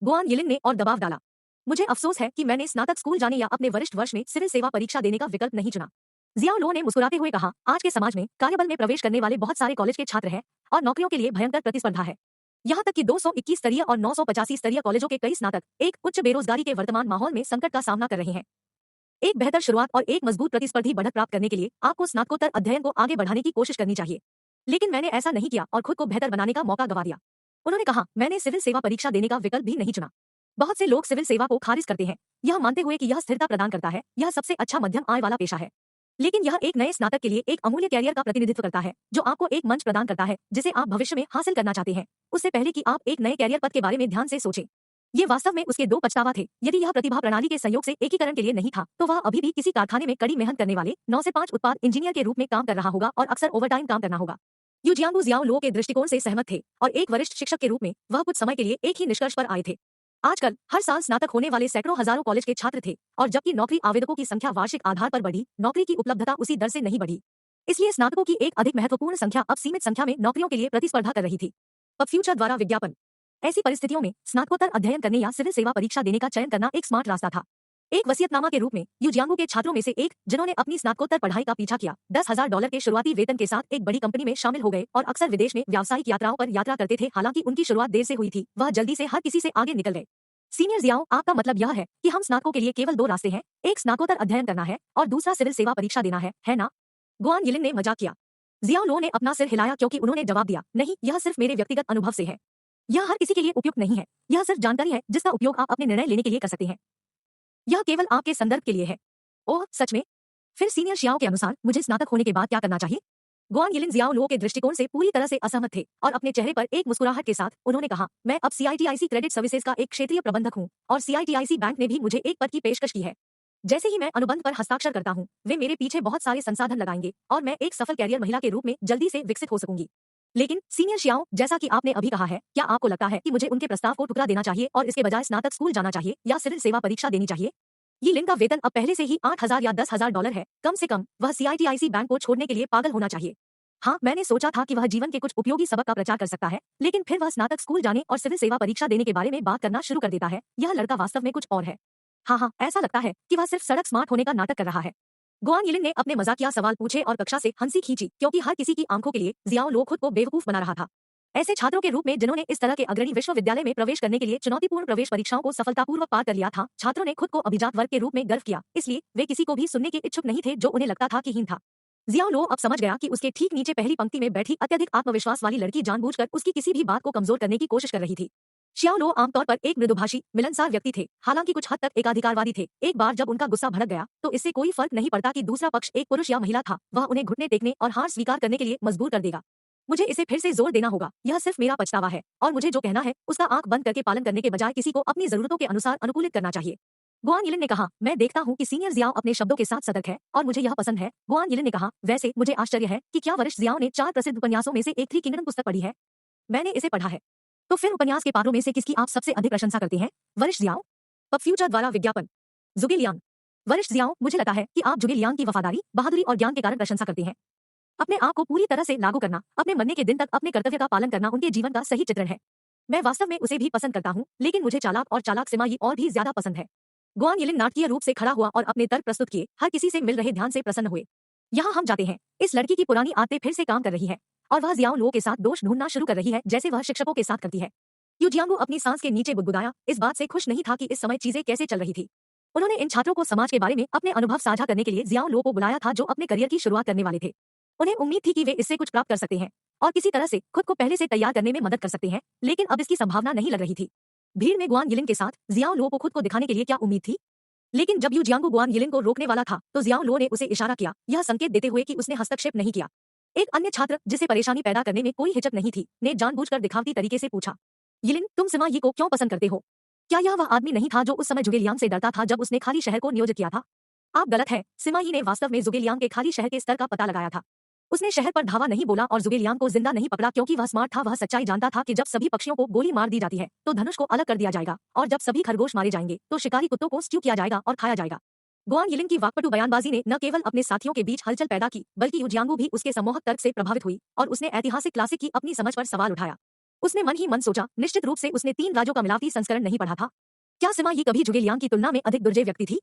गुआन यिलिन ने और दबाव डाला। मुझे अफसोस है कि मैंने स्नातक स्कूल जाने या अपने वरिष्ठ वर्ष में सिविल सेवा परीक्षा देने का विकल्प नहीं चुना। जियाओ लो ने मुस्कुराते हुए कहा, आज के समाज में कार्यबल में प्रवेश करने वाले बहुत सारे कॉलेज के छात्र हैं और नौकरियों के लिए भयंकर प्रतिस्पर्धा है। यहाँ तक कि 221 स्तरीय और 985 स्तरीय कॉलेजों के कई स्नातक एक उच्च बेरोजगारी के वर्तमान माहौल में संकट का सामना कर रहे हैं। एक बेहतर शुरुआत और एक मजबूत प्रतिस्पर्धी बढ़त प्राप्त करने के लिए आपको स्नातकोत्तर अध्ययन को आगे बढ़ाने की कोशिश करनी चाहिए। लेकिन मैंने ऐसा नहीं किया और खुद को बेहतर बनाने का मौका गंवा दिया। उन्होंने कहा, मैंने सिविल सेवा परीक्षा देने का विकल्प भी नहीं चुना। बहुत से लोग सिविल सेवा को खारिज करते हैं, यह मानते हुए कि यह स्थिरता प्रदान करता है, यह सबसे अच्छा मध्यम आय वाला पेशा है। लेकिन यह एक नए स्नातक के लिए एक अमूल्य कैरियर का प्रतिनिधित्व करता है जो आपको एक मंच प्रदान करता है जिसे आप भविष्य में हासिल करना चाहते हैं, उससे पहले कि आप एक नए कैरियर पथ के बारे में ध्यान से सोचें। ये वास्तव में उसके 2 पछतावा थे। यदि यह प्रतिभा प्रणाली के संयोग से एकीकरण के लिए नहीं था तो वह अभी भी किसी कारखाने में कड़ी मेहनत करने वाले 9 से 5 उत्पाद इंजीनियर के रूप में काम कर रहा होगा और अक्सर ओवरटाइम काम करना होगा। यू जियांगू जियाओ लो के दृष्टिकोण से सहमत थे और एक वरिष्ठ शिक्षक के रूप में वह कुछ समय के लिए एक ही निष्कर्ष पर आए थे। आजकल हर साल स्नातक होने वाले सैकड़ों हजारों कॉलेज के छात्र थे और जबकि नौकरी आवेदकों की संख्या वार्षिक आधार पर बढ़ी, नौकरी की उपलब्धता उसी दर से नहीं बढ़ी। इसलिए स्नातकों की एक अधिक महत्वपूर्ण संख्या अब सीमित संख्या में नौकरियों के लिए प्रतिस्पर्धा कर रही थी। अब फ्यूचर द्वारा विज्ञापन। ऐसी परिस्थितियों में स्नातकोत्तर अध्ययन करने या सिविल सेवा परीक्षा देने का चयन करना एक स्मार्ट रास्ता था। एक वसीयतनामा के रूप में यूजियांगो के छात्रों में से एक, जिन्होंने अपनी स्नातकोत्तर पढ़ाई का पीछा किया, $10,000 के शुरुआती वेतन के साथ एक बड़ी कंपनी में शामिल हो गए और अक्सर विदेश में व्यावसायिक यात्राओं पर यात्रा करते थे। हालांकि उनकी शुरुआत देर से हुई थी, वह जल्दी से हर किसी से आगे निकल गए। सीनियर जियाओ, आपका मतलब यह है कि हम स्नातकों के लिए केवल दो रास्ते हैं, एक स्नातकोत्तर अध्ययन करना है और दूसरा सिविल सेवा परीक्षा देना है ना? गुआन यिलिन ने मजाक किया। जियाओ लो ने अपना सिर हिलाया क्योंकि उन्होंने जवाब दिया, नहीं, यह सिर्फ मेरे व्यक्तिगत अनुभव से है। यह हर किसी के लिए उपयुक्त नहीं है। यह सिर्फ जानकारी है जिसका उपयोग आप अपने निर्णय लेने के लिए कर सकते हैं। यह केवल आपके संदर्भ के लिए है। ओह, सच में? फिर सीनियर शियाओ के अनुसार मुझे स्नातक होने के बाद क्या करना चाहिए? गुआन यिलिन जियाओ लो के दृष्टिकोण से पूरी तरह से असहमत थे और अपने चेहरे पर एक मुस्कुराहट के साथ उन्होंने कहा, मैं अब CITIC क्रेडिट सर्विसेज का एक क्षेत्रीय प्रबंधक हूं और CITIC बैंक ने भी मुझे एक पद की पेशकश की है। जैसे ही मैं अनुबंध पर हस्ताक्षर करता हूं, वे मेरे पीछे बहुत सारे संसाधन लगाएंगे और मैं एक सफल कैरियर महिला के रूप में जल्दी से विकसित हो सकूंगी। लेकिन सीनियर शियाओ, जैसा कि आपने अभी कहा है, क्या आपको लगता है कि मुझे उनके प्रस्ताव को ठुकरा देना चाहिए और इसके बजाय स्नातक स्कूल जाना चाहिए या सिविल सेवा परीक्षा देनी चाहिए? ये लिन का वेतन अब पहले से ही $8,000 या $10,000 है। कम से कम वह CITIC बैंक को छोड़ने के लिए पागल होना चाहिए। हाँ, मैंने सोचा था कि वह जीवन के कुछ उपयोगी सबक का प्रचार कर सकता है, लेकिन फिर वह स्नातक स्कूल जाने और सिविल सेवा परीक्षा देने के बारे में बात करना शुरू कर देता है। यह लड़का वास्तव में कुछ और है। हाँ, ऐसा लगता है कि वह सिर्फ सड़क स्मार्ट होने का नाटक कर रहा है। गुआन यिलिन ने अपने मजाकिया सवाल पूछे और कक्षा से हंसी खींची क्योंकि हर किसी की आंखों के लिए जियाओ लो खुद को बेवकूफ बना रहा था। ऐसे छात्रों के रूप में जिन्होंने इस तरह के अग्रणी विश्वविद्यालय में प्रवेश करने के लिए चुनौतीपूर्ण प्रवेश परीक्षाओं को सफलतापूर्वक पार कर लिया था, छात्रों ने खुद को अभिजात वर्ग के रूप में गर्व किया, इसलिए वे किसी को भी सुनने के इच्छुक नहीं थे जो उन्हें लगता था कि हीन था। जियाओ लो अब समझ गया कि उसके ठीक नीचे पहली पंक्ति में बैठी अत्यधिक आत्मविश्वास वाली लड़की जानबूझकर उसकी किसी भी बात को कमजोर करने की कोशिश कर रही थी। शियाओ लो आमतौर पर एक मृदुभाषी, मिलनसार व्यक्ति थे, हालांकि कुछ हद तक एकाधिकारवादी थे। एक बार जब उनका गुस्सा भड़क गया तो इससे कोई फर्क नहीं पड़ता कि दूसरा पक्ष एक पुरुष या महिला था, वह उन्हें घुटने टेकने और हार स्वीकार करने के लिए मजबूर कर देगा। मुझे इसे फिर से जोर देना होगा, यह सिर्फ मेरा पछतावा है और मुझे जो कहना है उसका आंख बंद करके पालन करने के बजाय किसी को अपनी जरूरतों के अनुसार अनुकूलित करना चाहिए। गुआन यिलिन ने कहा, मैं देखता हूं कि सीनियर जियाओ अपने शब्दों के साथ सतर्क है और मुझे यह पसंद है। गुआन यिलिन ने कहा, वैसे मुझे आश्चर्य है कि क्या वरिष्ठ जियाओ ने 4 प्रसिद्ध उपन्यासों में से एक थ्री किंगडम पुस्तक पढ़ी है? मैंने इसे पढ़ा है। तो फिर उपन्यास के पात्रों में से किसकी आप सबसे अधिक प्रशंसा करते हैं? वरिष्ठ जियाओ। पब फ्यूचर द्वारा विज्ञापन। जुगे लियांग। वरिष्ठ जियाओ, मुझे लगता है कि आप जुगे लियांग की वफादारी, बहादुरी और ज्ञान के कारण प्रशंसा करते हैं। अपने आप को पूरी तरह से लागू करना, अपने मरने के दिन तक अपने कर्तव्य का पालन करना उनके जीवन का सही चित्रण है। मैं वास्तव में उसे भी पसंद करता हूँ, लेकिन मुझे चालाक और चालाक सिमाई और भी ज्यादा पसंद है। गुआन यिलिन नाटकीय रूप से खड़ा हुआ और अपने तर्क प्रस्तुत किए, हर किसी से मिल रहे ध्यान से प्रसन्न हुए। यहाँ हम जाते हैं, इस लड़की की पुरानी आदतें फिर से काम कर रही है और वह जियाओ लो के साथ दोष ढूंढना शुरू कर रही है जैसे वह शिक्षकों के साथ करती है। यूजियांगो अपनी सांस के नीचे गुदगुदाया, इस बात से खुश नहीं था कि इस समय चीजें कैसे चल रही थी। उन्होंने इन छात्रों को समाज के बारे में अपने अनुभव साझा करने के लिए जियाओ लो को बुलाया था जो अपने करियर की शुरुआत करने वाले थे। उन्हें उम्मीद थी कि वे इससे कुछ प्राप्त कर सकते हैं और किसी तरह से खुद को पहले से तैयार करने में मदद कर सकते हैं, लेकिन अब इसकी संभावना नहीं लग रही थी। भीड़ में गुआन यिलिन के साथ जियाओ लो को खुद को दिखाने के लिए क्या उम्मीद थी? लेकिन जब यूजियांगो गुआन यिलिन को रोकने वाला था तो जियाओ लो ने उसे इशारा किया, यह संकेत देते हुए कि उसने हस्तक्षेप नहीं किया। एक अन्य छात्र, जिसे परेशानी पैदा करने में कोई हिचक नहीं थी, ने जानबूझकर दिखावटी तरीके से पूछा, यिलिन, तुम सिमा यी को क्यों पसंद करते हो? क्या यह वह आदमी नहीं था जो उस समय जुगेलियांग से डरता था जब उसने खाली शहर को नियोजित किया था? आप गलत हैं। सिमा यी ने वास्तव में जुगेलियांग के खाली शहर के स्तर का पता लगाया था। उसने शहर पर धावा नहीं बोला और जुगेलियांग को जिंदा नहीं पकड़ा क्योंकि वह स्मार्ट था। वह सच्चाई जानता था कि जब सभी पक्षियों को गोली मार दी जाती है तो धनुष को अलग कर दिया जाएगा और जब सभी खरगोश मारे जाएंगे तो शिकारी कुत्तों को स्ट्यू किया जाएगा और खाया जाएगा। गुआन यिलिन की वाकपटू बयानबाजी ने न केवल अपने साथियों के बीच हलचल पैदा की, बल्कि यूजियांगो भी उसके सम्मोहक तर्क से प्रभावित हुई और उसने ऐतिहासिक क्लासिक की अपनी समझ पर सवाल उठाया। उसने मन ही मन सोचा, निश्चित रूप से उसने 3 राज्यों का मिलावटी संस्करण नहीं पढ़ा था। क्या सिमा यी कभी जुगेलियांग की तुलना में अधिक दुर्जय व्यक्ति थी?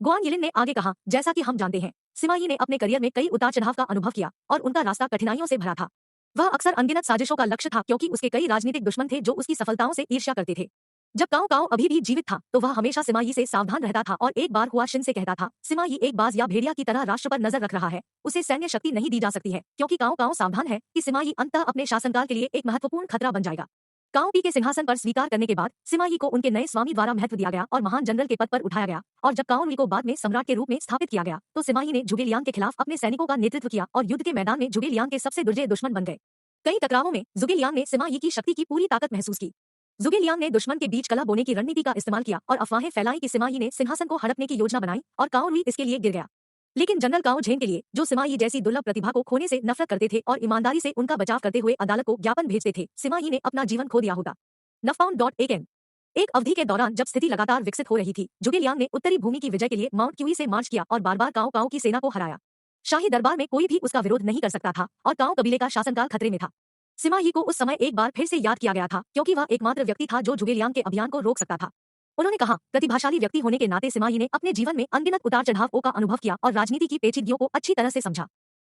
गुआन यिलिन ने आगे कहा, जैसा कि हम जानते हैं, सिमा यी ने अपने करियर में कई उतार चढ़ाव का अनुभव किया और उनका रास्ता कठिनाइयों से भरा था। वह अक्सर अनगिनत साजिशों का लक्ष्य था क्योंकि उसके कई राजनीतिक दुश्मन थे जो उसकी सफलताओं से ईर्ष्या करते थे। जब काओ काओ अभी भी जीवित था तो वह हमेशा सिमा यी से सावधान रहता था और एक बार हुआ शिन से कहता था, सिमा यी एक बाज या भेड़िया की तरह राष्ट्र पर नजर रख रहा है, उसे सैन्य शक्ति नहीं दी जा सकती है क्योंकि काओ काओ सावधान है कि सिमा यी अंततः अपने शासनकाल के लिए एक महत्वपूर्ण खतरा बन जाएगा। काओ पी के सिंहासन पर स्वीकार करने के बाद सिमा यी को उनके नए स्वामी द्वारा महत्व दिया गया और महान जनरल के पद पर उठाया गया और जब काओ लुई को बाद में सम्राट के रूप में स्थापित किया गया तो सिमा यी ने जुगेलियांग के खिलाफ अपने सैनिकों का नेतृत्व किया और युद्ध के मैदान में जुगेलियांग के सबसे दुर्जय दुश्मन बन गए। कई टकरावों में जुगेलियांग ने सिमा यी की शक्ति की पूरी ताकत महसूस की। जुगेलियांग ने दुश्मन के बीच कला बोने की रणनीति का इस्तेमाल किया और अफवाहें फैलाई कि सिमा यी ने सिंहासन को हड़पने की योजना बनाई और काओ लुई इसके लिए गिर गया। लेकिन जनरल काओ झेंग के लिए, जो सिमा यी जैसी दुर्लभ प्रतिभा को खोने से नफरत करते थे और ईमानदारी से उनका बचाव करते हुए अदालत को ज्ञापन भेजते थे, सिमा यी ने अपना जीवन खो दिया होगा। naffound.in एक अवधि के दौरान जब स्थिति लगातार विकसित हो रही थी, जुगेलियांग ने उत्तरी भूमि की विजय के लिए माउंट क्यूई से मार्च किया और बार-बार काओ काओ की सेना को हराया। शाही दरबार में कोई भी उसका विरोध नहीं कर सकता था और काओ कबीले का शासनकाल खतरे में था। सिमा यी को उस समय एक बार फिर से याद किया गया था क्योंकि वह एकमात्र व्यक्ति था जो जुगेलियांग के अभियान को रोक सकता था। उन्होंने कहा, प्रतिभाशाली व्यक्ति होने के नाते सिमा यी ने अपने जीवन में अनगिनत उतार चढ़ावों का अनुभव किया और राजनीति की पेचीदगियों को अच्छी तरह से समझा।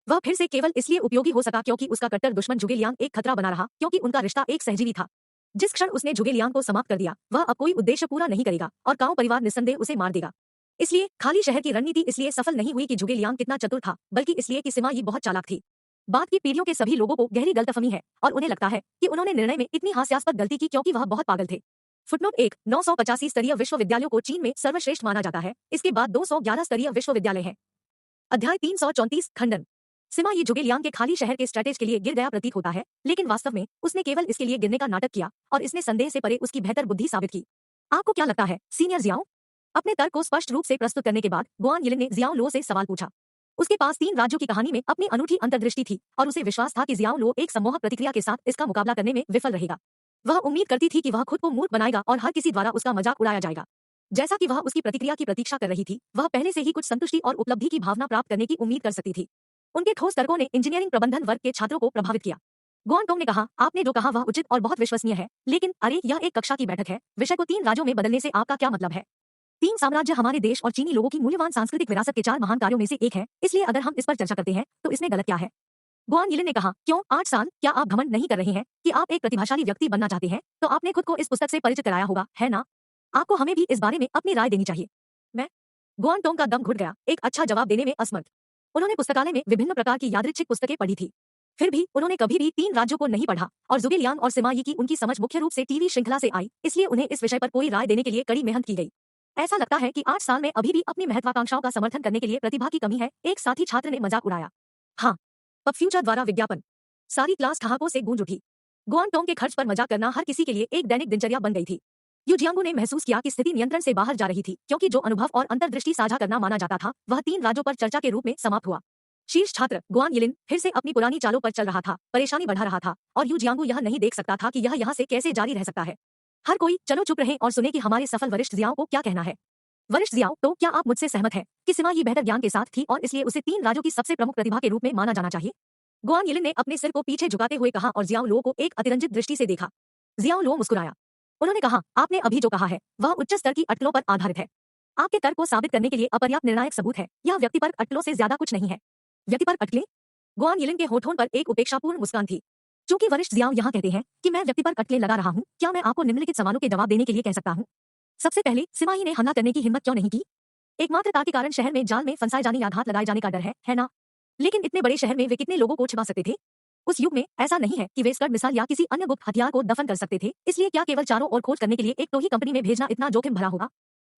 वह फिर से केवल इसलिए उपयोगी हो सका क्योंकि उसका कट्टर दुश्मन जुगेलियांग एक खतरा बना रहा, क्योंकि उनका रिश्ता एक सहजीवी था। जिस क्षण उसने जुगेलियांग को समाप्त कर दिया, वह अब कोई उद्देश्य पूरा नहीं करेगा और काओ परिवार निस्संदेह उसे मार देगा। इसलिए खाली शहर की रणनीति इसलिए सफल नहीं हुई कि जुगेलियांग कितना चतुर था, बल्कि इसलिए कि सिमा यी बहुत चालाक थी। बाद की पीढ़ियों के सभी लोगों को गहरी गलतफहमी है और उन्हें लगता है कि उन्होंने निर्णय में इतनी हास्यास्पद गलती की क्योंकि वह बहुत पागल थे। फुटनोट 1, 985 स्तरीय विश्वविद्यालयों को चीन में सर्वश्रेष्ठ माना जाता है। इसके बाद 211 स्तरीय विश्वविद्यालय हैं। अध्याय 334 खंडन। सिमा यी जुगेलियांग के खाली शहर के स्ट्रेटेज के लिए गिर गया प्रतीत होता है, लेकिन वास्तव में उसने केवल इसके लिए गिरने का नाटक किया और इसने संदेह से परे उसकी बेहतर बुद्धि साबित की। आपको क्या लगता है, सीनियर जियाओ? अपने तर्क को स्पष्ट रूप से प्रस्तुत करने के बाद गुआन यिलिन ने जियाओ लो से सवाल पूछा। उसके पास 3 राज्यों की कहानी में अपनी अनूठी अंतर्दृष्टि थी और उसे विश्वास था कि जियाओ लो एक सम्मोहक प्रतिक्रिया के साथ इसका मुकाबला करने में विफल रहेगा। वह उम्मीद करती थी कि वह खुद को मूर्ख बनाएगा और हर किसी द्वारा उसका मजाक उड़ाया जाएगा। जैसा कि वह उसकी प्रतिक्रिया की प्रतीक्षा कर रही थी, वह पहले से ही कुछ संतुष्टि और उपलब्धि की भावना प्राप्त करने की उम्मीद कर सकती थी। उनके ठोस तर्कों ने इंजीनियरिंग प्रबंधन वर्ग के छात्रों को प्रभावित किया। गुआन टोंग ने कहा, आपने जो कहा वह उचित और बहुत विश्वसनीय है, लेकिन अरे यह एक कक्षा की बैठक है, विषय को 3 राज्यों में बदलने से आपका क्या मतलब है? 3 साम्राज्य हमारे देश और चीनी लोगों की मूल्यवान सांस्कृतिक विरासत के 4 महान कार्यों में से एक है, इसलिए अगर हम इस पर चर्चा करते हैं तो इसमें गलत क्या है? गुआन यिलिन ने कहा, क्यों 8 साल? क्या आप घमंड नहीं कर रहे हैं कि आप एक प्रतिभाशाली व्यक्ति बनना चाहते हैं? तो आपने खुद को इस पुस्तक से परिचित कराया होगा, है ना? आपको हमें भी इस बारे में अपनी राय देनी चाहिए। मैं? गुआन टोंग का दम घुट गया, एक अच्छा जवाब देने में असमर्थ। उन्होंने पुस्तकालय में विभिन्न प्रकार की यादृच्छिक पुस्तकें पढ़ी थी, फिर भी उन्होंने कभी भी 3 राज्यों को नहीं पढ़ा और जुगेलियांग और सिमा यी की उनकी समझ मुख्य रूप से टीवी श्रृंखला से आई, इसलिए उन्हें इस विषय पर कोई राय देने के लिए कड़ी मेहनत की गई। ऐसा लगता है कि 8 साल में अभी भी अपनी महत्वाकांक्षाओं का समर्थन करने के लिए प्रतिभा की कमी है, एक साथी छात्र ने मजाक उड़ाया। हाँ, पब फ्यूचर द्वारा विज्ञापन। सारी क्लास ठहाकों से गूंज उठी। गुआन टोंग के खर्च पर मजाक करना हर किसी के लिए एक दैनिक दिनचर्या बन गई थी। यू जियांगू ने महसूस किया कि स्थिति नियंत्रण से बाहर जा रही थी, क्योंकि जो अनुभव और अंतर्दृष्टि साझा करना माना जाता था, वह 3 राज्यों पर चर्चा के रूप में समाप्त हुआ। शीर्ष छात्र गुआन यिलिन फिर से अपनी पुरानी चालों पर चल रहा था, परेशानी बढ़ा रहा था और यू जियांगू यह नहीं देख सकता था कि यह यहाँ से कैसे जारी रह सकता है। हर कोई चलो चुप रहे और सुने कि हमारे सफल वरिष्ठ जियाओ को क्या कहना है। वरिष्ठ जियाओ, तो क्या आप मुझसे सहमत हैं कि सिमा यी बेहतर ज्ञान के साथ थी और इसलिए उसे 3 राज्यों की सबसे प्रमुख प्रतिभा के रूप में माना जाना चाहिए? गुआन यिलिन ने अपने सिर को पीछे झुकाते हुए कहा और जियाओ लो को एक अतिरंजित दृष्टि से देखा। जियाओ लो मुस्कुराया। उन्होंने कहा, आपने अभी जो कहा है वह उच्च स्तर की अटकलों पर आधारित है। आपके तर्क को साबित करने के लिए अपर्याप्त निर्णायक सबूत है। यह व्यक्तिपरक अटकलों से ज्यादा कुछ नहीं है। व्यक्तिपरक अटकलें? गुआन यिलिन के होठों पर एक उपेक्षापूर्ण मुस्कान थी। चूंकि वरिष्ठ जियाओ यहाँ कहते हैं कि मैं व्यक्तिपरक अटकलें लगा रहा हूँ, क्या मैं आपको निम्नलिखित सवालों के जवाब देने के लिए कह सकता हूँ? सबसे पहले, सिमा यी ने हमला करने की हिम्मत क्यों नहीं की? एकमात्र तार के कारण शहर में जाल में फंसाए जाने या घात लगाए जाने का डर है ना? लेकिन इतने बड़े शहर में वे कितने लोगों को छिपा सकते थे? उस युग में ऐसा नहीं है कि वे स्कड मिसाइल या किसी अन्य गुप्त हथियार को दफन कर सकते थे, इसलिए क्या केवल चारों ओर खोज करने के लिए एक टोही कंपनी में भेजना इतना जोखिम भरा होगा?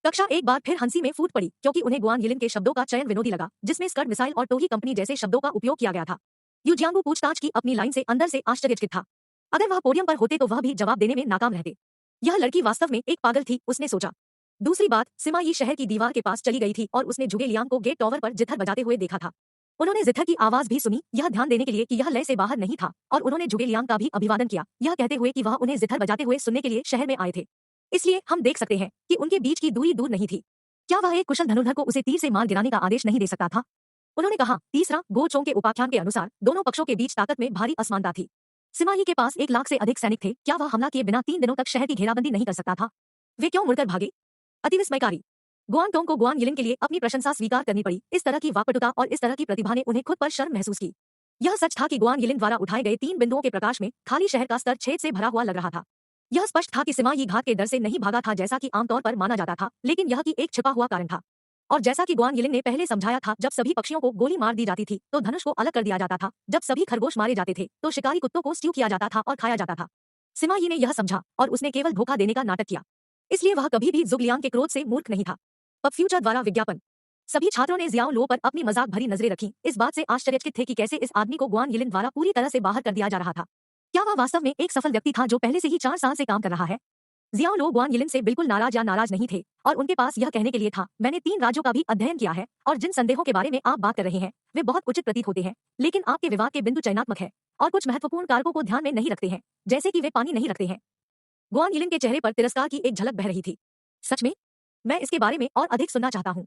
कक्षा एक बार फिर हंसी में फूट पड़ी, क्योंकि उन्हें गुआन यिलिन के शब्दों का चयन विनोदी लगा, जिसमें स्कड मिसाइल और टोही कंपनी जैसे शब्दों का उपयोग किया गया था। यू जियांगू पूछताछ की अपनी लाइन से अंदर से आश्चर्यचकित था। अगर वह पोडियम पर होते तो वह भी जवाब देने में नाकाम रहते। यह लड़की वास्तव में एक पागल थी, उसने सोचा। दूसरी बात, सिमा यी शहर की दीवार के पास चली गई थी और उसने जुगेलियांग को गेट टॉवर पर जिथर बजाते हुए देखा था। उन्होंने जिथर की आवाज भी सुनी, यह ध्यान देने के लिए कि यह लय से बाहर नहीं था, और उन्होंने जुगेलियांग का भी अभिवादन किया, यह कहते हुए कि वह उन्हें जिथर बजाते हुए सुनने के लिए शहर में आए थे। इसलिए हम देख सकते हैं कि उनके बीच की दूरी दूर नहीं थी। क्या वह एक कुशल धनुर्धर को उसे तीर से मार गिराने का आदेश नहीं दे सकता था? उन्होंने कहा। तीसरा, गो चोंग के उपाख्यान के अनुसार दोनों पक्षों के बीच ताकत में भारी असमानता थी। सिमा यी के पास 1 लाख से अधिक सैनिक थे, क्या वह हमला किए बिना 3 दिनों तक शहर की घेराबंदी नहीं कर सकता था? वे क्यों मुड़कर भागे? अतिविस्मयकारी। गुआन टोंग को गुआन यिलिन के लिए अपनी प्रशंसा स्वीकार करनी पड़ी। इस तरह की वाकपटुता और इस तरह की प्रतिभा ने उन्हें खुद पर शर्म महसूस की। यह सच था कि गुआन यिलिन द्वारा उठाए गए 3 बिंदुओं के प्रकाश में खाली शहर का स्तर छेद से भरा हुआ लग रहा था। यह स्पष्ट था कि सिमा यी घात के डर से नहीं भागा था जैसा कि आमतौर पर माना जाता था, लेकिन यह कि एक छिपा हुआ कारण था। और जैसा कि गुआन यिलिन ने पहले समझाया था, जब सभी पक्षियों को गोली मार दी जाती थी तो धनुष को अलग कर दिया जाता था, जब सभी खरगोश मारे जाते थे तो शिकारी कुत्तों को स्ट्यू किया जाता था और खाया जाता था। सिमा यी ने यह समझा और उसने केवल धोखा देने का नाटक किया, इसलिए वह कभी भी जुगलियांग के क्रोध से मूर्ख नहीं था। पब फ्यूचर द्वारा विज्ञापन। सभी छात्रों ने जियाओ लो पर अपनी मजाक भरी नजरें रखी, इस बात से आश्चर्यचकित थे कि कैसे इस आदमी को गुआन यिलिन द्वारा पूरी तरह से बाहर कर दिया जा रहा था। क्या वह वास्तव में एक सफल व्यक्ति था जो पहले से ही 4 साल से काम कर रहा है? जियाओ लो गुआन यिलिन से बिल्कुल नाराज नहीं थे और उनके पास यह कहने के लिए था, मैंने 3 राज्यों का भी अध्ययन किया है और जिन संदेहों के बारे में आप बात कर रहे हैं वे बहुत उचित प्रतीत होते हैं, लेकिन आपके विवाद के बिंदु चयनात्मक है और कुछ महत्वपूर्ण कारकों को ध्यान में नहीं रखते हैं, जैसे कि वे पानी नहीं रखते हैं। गुआन यिलिन के चेहरे पर तिरस्कार की एक झलक बह रही थी। सच में? मैं इसके बारे में और अधिक सुनना चाहता हूँ।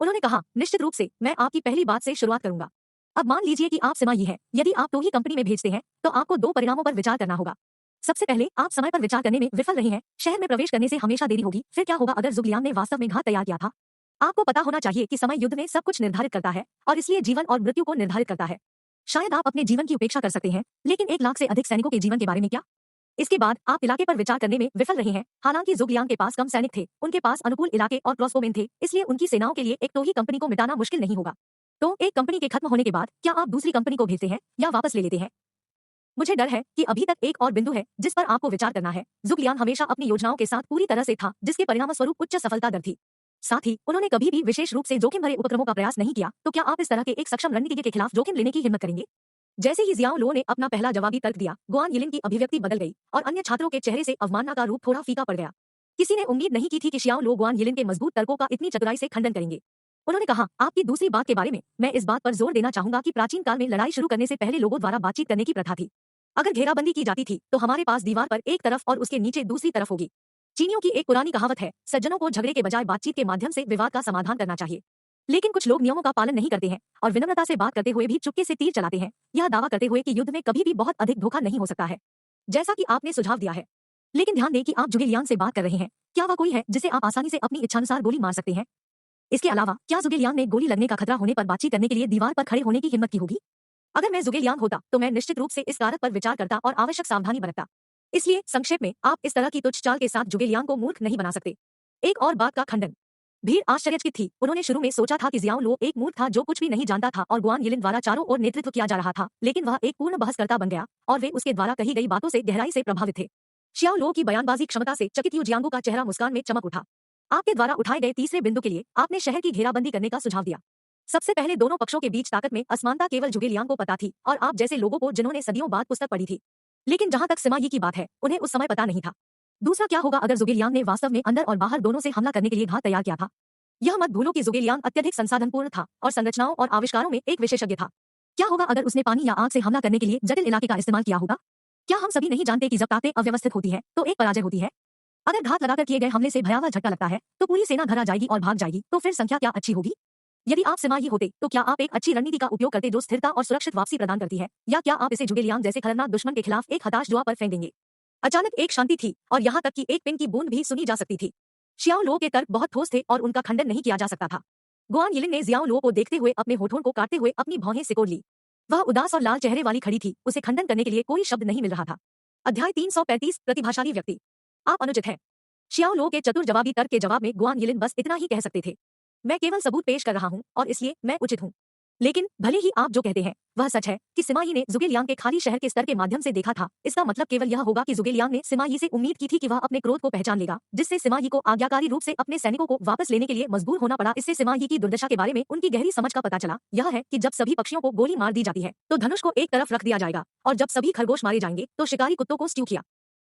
उन्होंने कहा, निश्चित रूप से मैं आपकी पहली बात से शुरुआत करूंगा। अब मान लीजिए कि आप सिमा यी है। यदि आप तो ही कंपनी में भेजते हैं तो आपको 2 परिणामों पर विचार करना होगा। सबसे पहले, आप समय पर विचार करने में विफल रहे हैं, शहर में प्रवेश करने से हमेशा देरी होगी। फिर क्या होगा अगर ज़ुगलियांग ने वास्तव में घात तैयार किया था? आपको पता होना चाहिए कि समय युद्ध में सब कुछ निर्धारित करता है और इसलिए जीवन और मृत्यु को निर्धारित करता है। शायद आप अपने जीवन की उपेक्षा कर सकते हैं, लेकिन 1 लाख से अधिक सैनिकों के जीवन के बारे में क्या? इसके बाद आप इलाके पर विचार करने में विफल रहे हैं। हालांकि ज़ुगलियांग के पास कम सैनिक थे, उनके पास अनुकूल इलाके और क्रॉसबोमेन थे, इसलिए उनकी सेनाओं के लिए एक तो ही कंपनी को मिटाना मुश्किल नहीं होगा। तो एक कंपनी के खत्म होने के बाद क्या आप दूसरी कंपनी को भेजते हैं या वापस ले लेते हैं? मुझे डर है कि अभी तक एक और बिंदु है जिस पर आपको विचार करना है। ज़ुगलियांग हमेशा अपनी योजनाओं के साथ पूरी तरह से था, जिसके परिणामस्वरूप उच्च सफलता दर थी। साथ ही उन्होंने कभी भी विशेष रूप से जोखिम भरे उपक्रमों का प्रयास नहीं किया। तो क्या आप इस तरह के एक सक्षम रणनीति के खिलाफ जोखिम लेने की हिम्मत करेंगे? जैसे ही जियाओ लो ने अपना पहला जवाबी तर्क दिया, गुआन यिलिन की अभिव्यक्ति बदल गई और अन्य छात्रों के चेहरे से अवमानना का रूप थोड़ा फीका पड़ गया। किसी ने उम्मीद नहीं की थी कि शियाओ लो गुआन यिलिन के मजबूत तर्कों का इतनी चतुराई से खंडन करेंगे। उन्होंने कहा, आपकी दूसरी बात के बारे में मैं इस बात पर जोर देना चाहूंगा कि प्राचीन काल में लड़ाई शुरू करने से पहले लोगों द्वारा बातचीत करने की प्रथा थी। अगर घेराबंदी की जाती थी तो हमारे पास दीवार पर एक तरफ और उसके नीचे दूसरी तरफ होगी। चीनियों की एक पुरानी कहावत है, सज्जनों को झगड़े के बजाय बातचीत के माध्यम से विवाद का समाधान करना चाहिए। लेकिन कुछ लोग नियमों का पालन नहीं करते हैं और विनम्रता से बात करते हुए भी चुपके से तीर चलाते हैं, यह दावा करते हुए कि युद्ध में कभी भी बहुत अधिक धोखा नहीं हो सकता है, जैसा कि आपने सुझाव दिया है। लेकिन ध्यान दें कि आप ज़ुगेलियांग से बात कर रहे हैं। क्या वह कोई है जिसे आप आसानी से अपनी इच्छानुसार गोली मार सकते हैं? इसके अलावा क्या ज़ुगेलियांग ने गोली लगने का खतरा होने पर बातचीत करने के लिए दीवार पर खड़े होने की हिम्मत की होगी? अगर मैं ज़ुगेलियांग होता तो मैं निश्चित रूप से इस कारक पर विचार करता और आवश्यक सावधानी बरतता। इसलिए संक्षेप में, आप इस तरह की तुच्छ चाल के साथ ज़ुगेलियांग को मूर्ख नहीं बना सकते। एक और बात का खंडन। भीड़ आश्चर्यचकित थी। उन्होंने शुरू में सोचा था कि जियाओ लो एक मूर्ख था जो कुछ भी नहीं जानता था और गुआन यिलिन द्वारा चारों ओर नेतृत्व किया जा रहा था, लेकिन वह एक पूर्ण बहसकर्ता बन गया और वे उसके द्वारा कही गई बातों से गहराई से प्रभावित थे। शियाओ लो की बयानबाजी क्षमता से चकित यू जियांगू का चेहरा मुस्कान में चमक उठा। आपके द्वारा उठाए गए तीसरे बिंदु के लिए आपने शहर की घेराबंदी करने का सुझाव दिया। सबसे पहले दोनों पक्षों के बीच ताकत में असमानता केवल ज़ुगेलियांग को पता थी और आप जैसे लोगों को जिन्होंने सदियों बाद पुस्तक पढ़ी थी। लेकिन जहां तक सिमा यी की बात है, उन्हें उस समय पता नहीं था। दूसरा, क्या होगा अगर ज़ुगेलियांग ने वास्तव में अंदर और बाहर दोनों से हमला करने के लिए घात तैयार किया था? यह मत भूलो कि ज़ुगेलियांग अत्यधिक संसाधनपूर्ण था और संरचनाओं और आविष्कारों में एक विशेषज्ञ था। क्या होगा अगर उसने पानी या आग से हमला करने के लिए जटिल इलाके का इस्तेमाल किया होगा? क्या हम सभी नहीं जानते कि जब ताकतें अव्यवस्थित होती है तो एक पराजय होती है? अगर घात लगाकर किए गए हमले से भयावह झटका लगता है तो पूरी सेना घर आ जाएगी और भाग जाएगी, तो फिर संख्या क्या अच्छी होगी? यदि आप सिमा यी होते तो क्या आप एक अच्छी रणनीति का उपयोग करते जो स्थिरता और सुरक्षित वापसी प्रदान करती है, या क्या आप इसे ज़ुगेलियांग जैसे खतरनाक दुश्मन के खिलाफ एक हताश जुआ पर फेंक देंगे? अचानक एक शांति थी और यहाँ तक कि एक पिन की बूंद भी सुनी जा सकती थी। शियाओ लो के तर्क बहुत ठोस थे और उनका खंडन नहीं किया जा सकता था। गुआन यिलिन ने जियाओ लो को देखते हुए अपने होठों को काटते हुए अपनी भौहें सिकोड़ ली। वह उदास और लाल चेहरे वाली खड़ी थी, उसे खंडन करने के लिए कोई शब्द नहीं मिल रहा था। अध्याय 335, प्रतिभाशाली व्यक्ति। आप अनुचित हैं। शियाओ लो के चतुर जवाबी तर्क के जवाब में गुआन यिलिन बस इतना ही कह सकते थे, मैं केवल सबूत पेश कर रहा हूँ और इसलिए मैं उचित हूँ। लेकिन भले ही आप जो कहते हैं वह सच है कि सिमा यी ने ज़ुगेलियांग के खाली शहर के स्तर के माध्यम से देखा था, इसका मतलब केवल यह होगा कि ज़ुगेलियांग ने सिमा यी से उम्मीद की थी कि वह अपने क्रोध को पहचान लेगा, जिससे सिमा यी को आज्ञाकारी रूप से अपने सैनिकों को वापस लेने के लिए मजबूर होना पड़ा। इससे सिमा यी की दुर्दशा के बारे में उनकी गहरी समझ का पता चला। यह है कि जब सभी पक्षियों को गोली मार दी जाती है तो धनुष को एक तरफ रख दिया जाएगा, और जब सभी खरगोश मारे जाएंगे तो शिकारी कुत्तों को स्ट्यू किया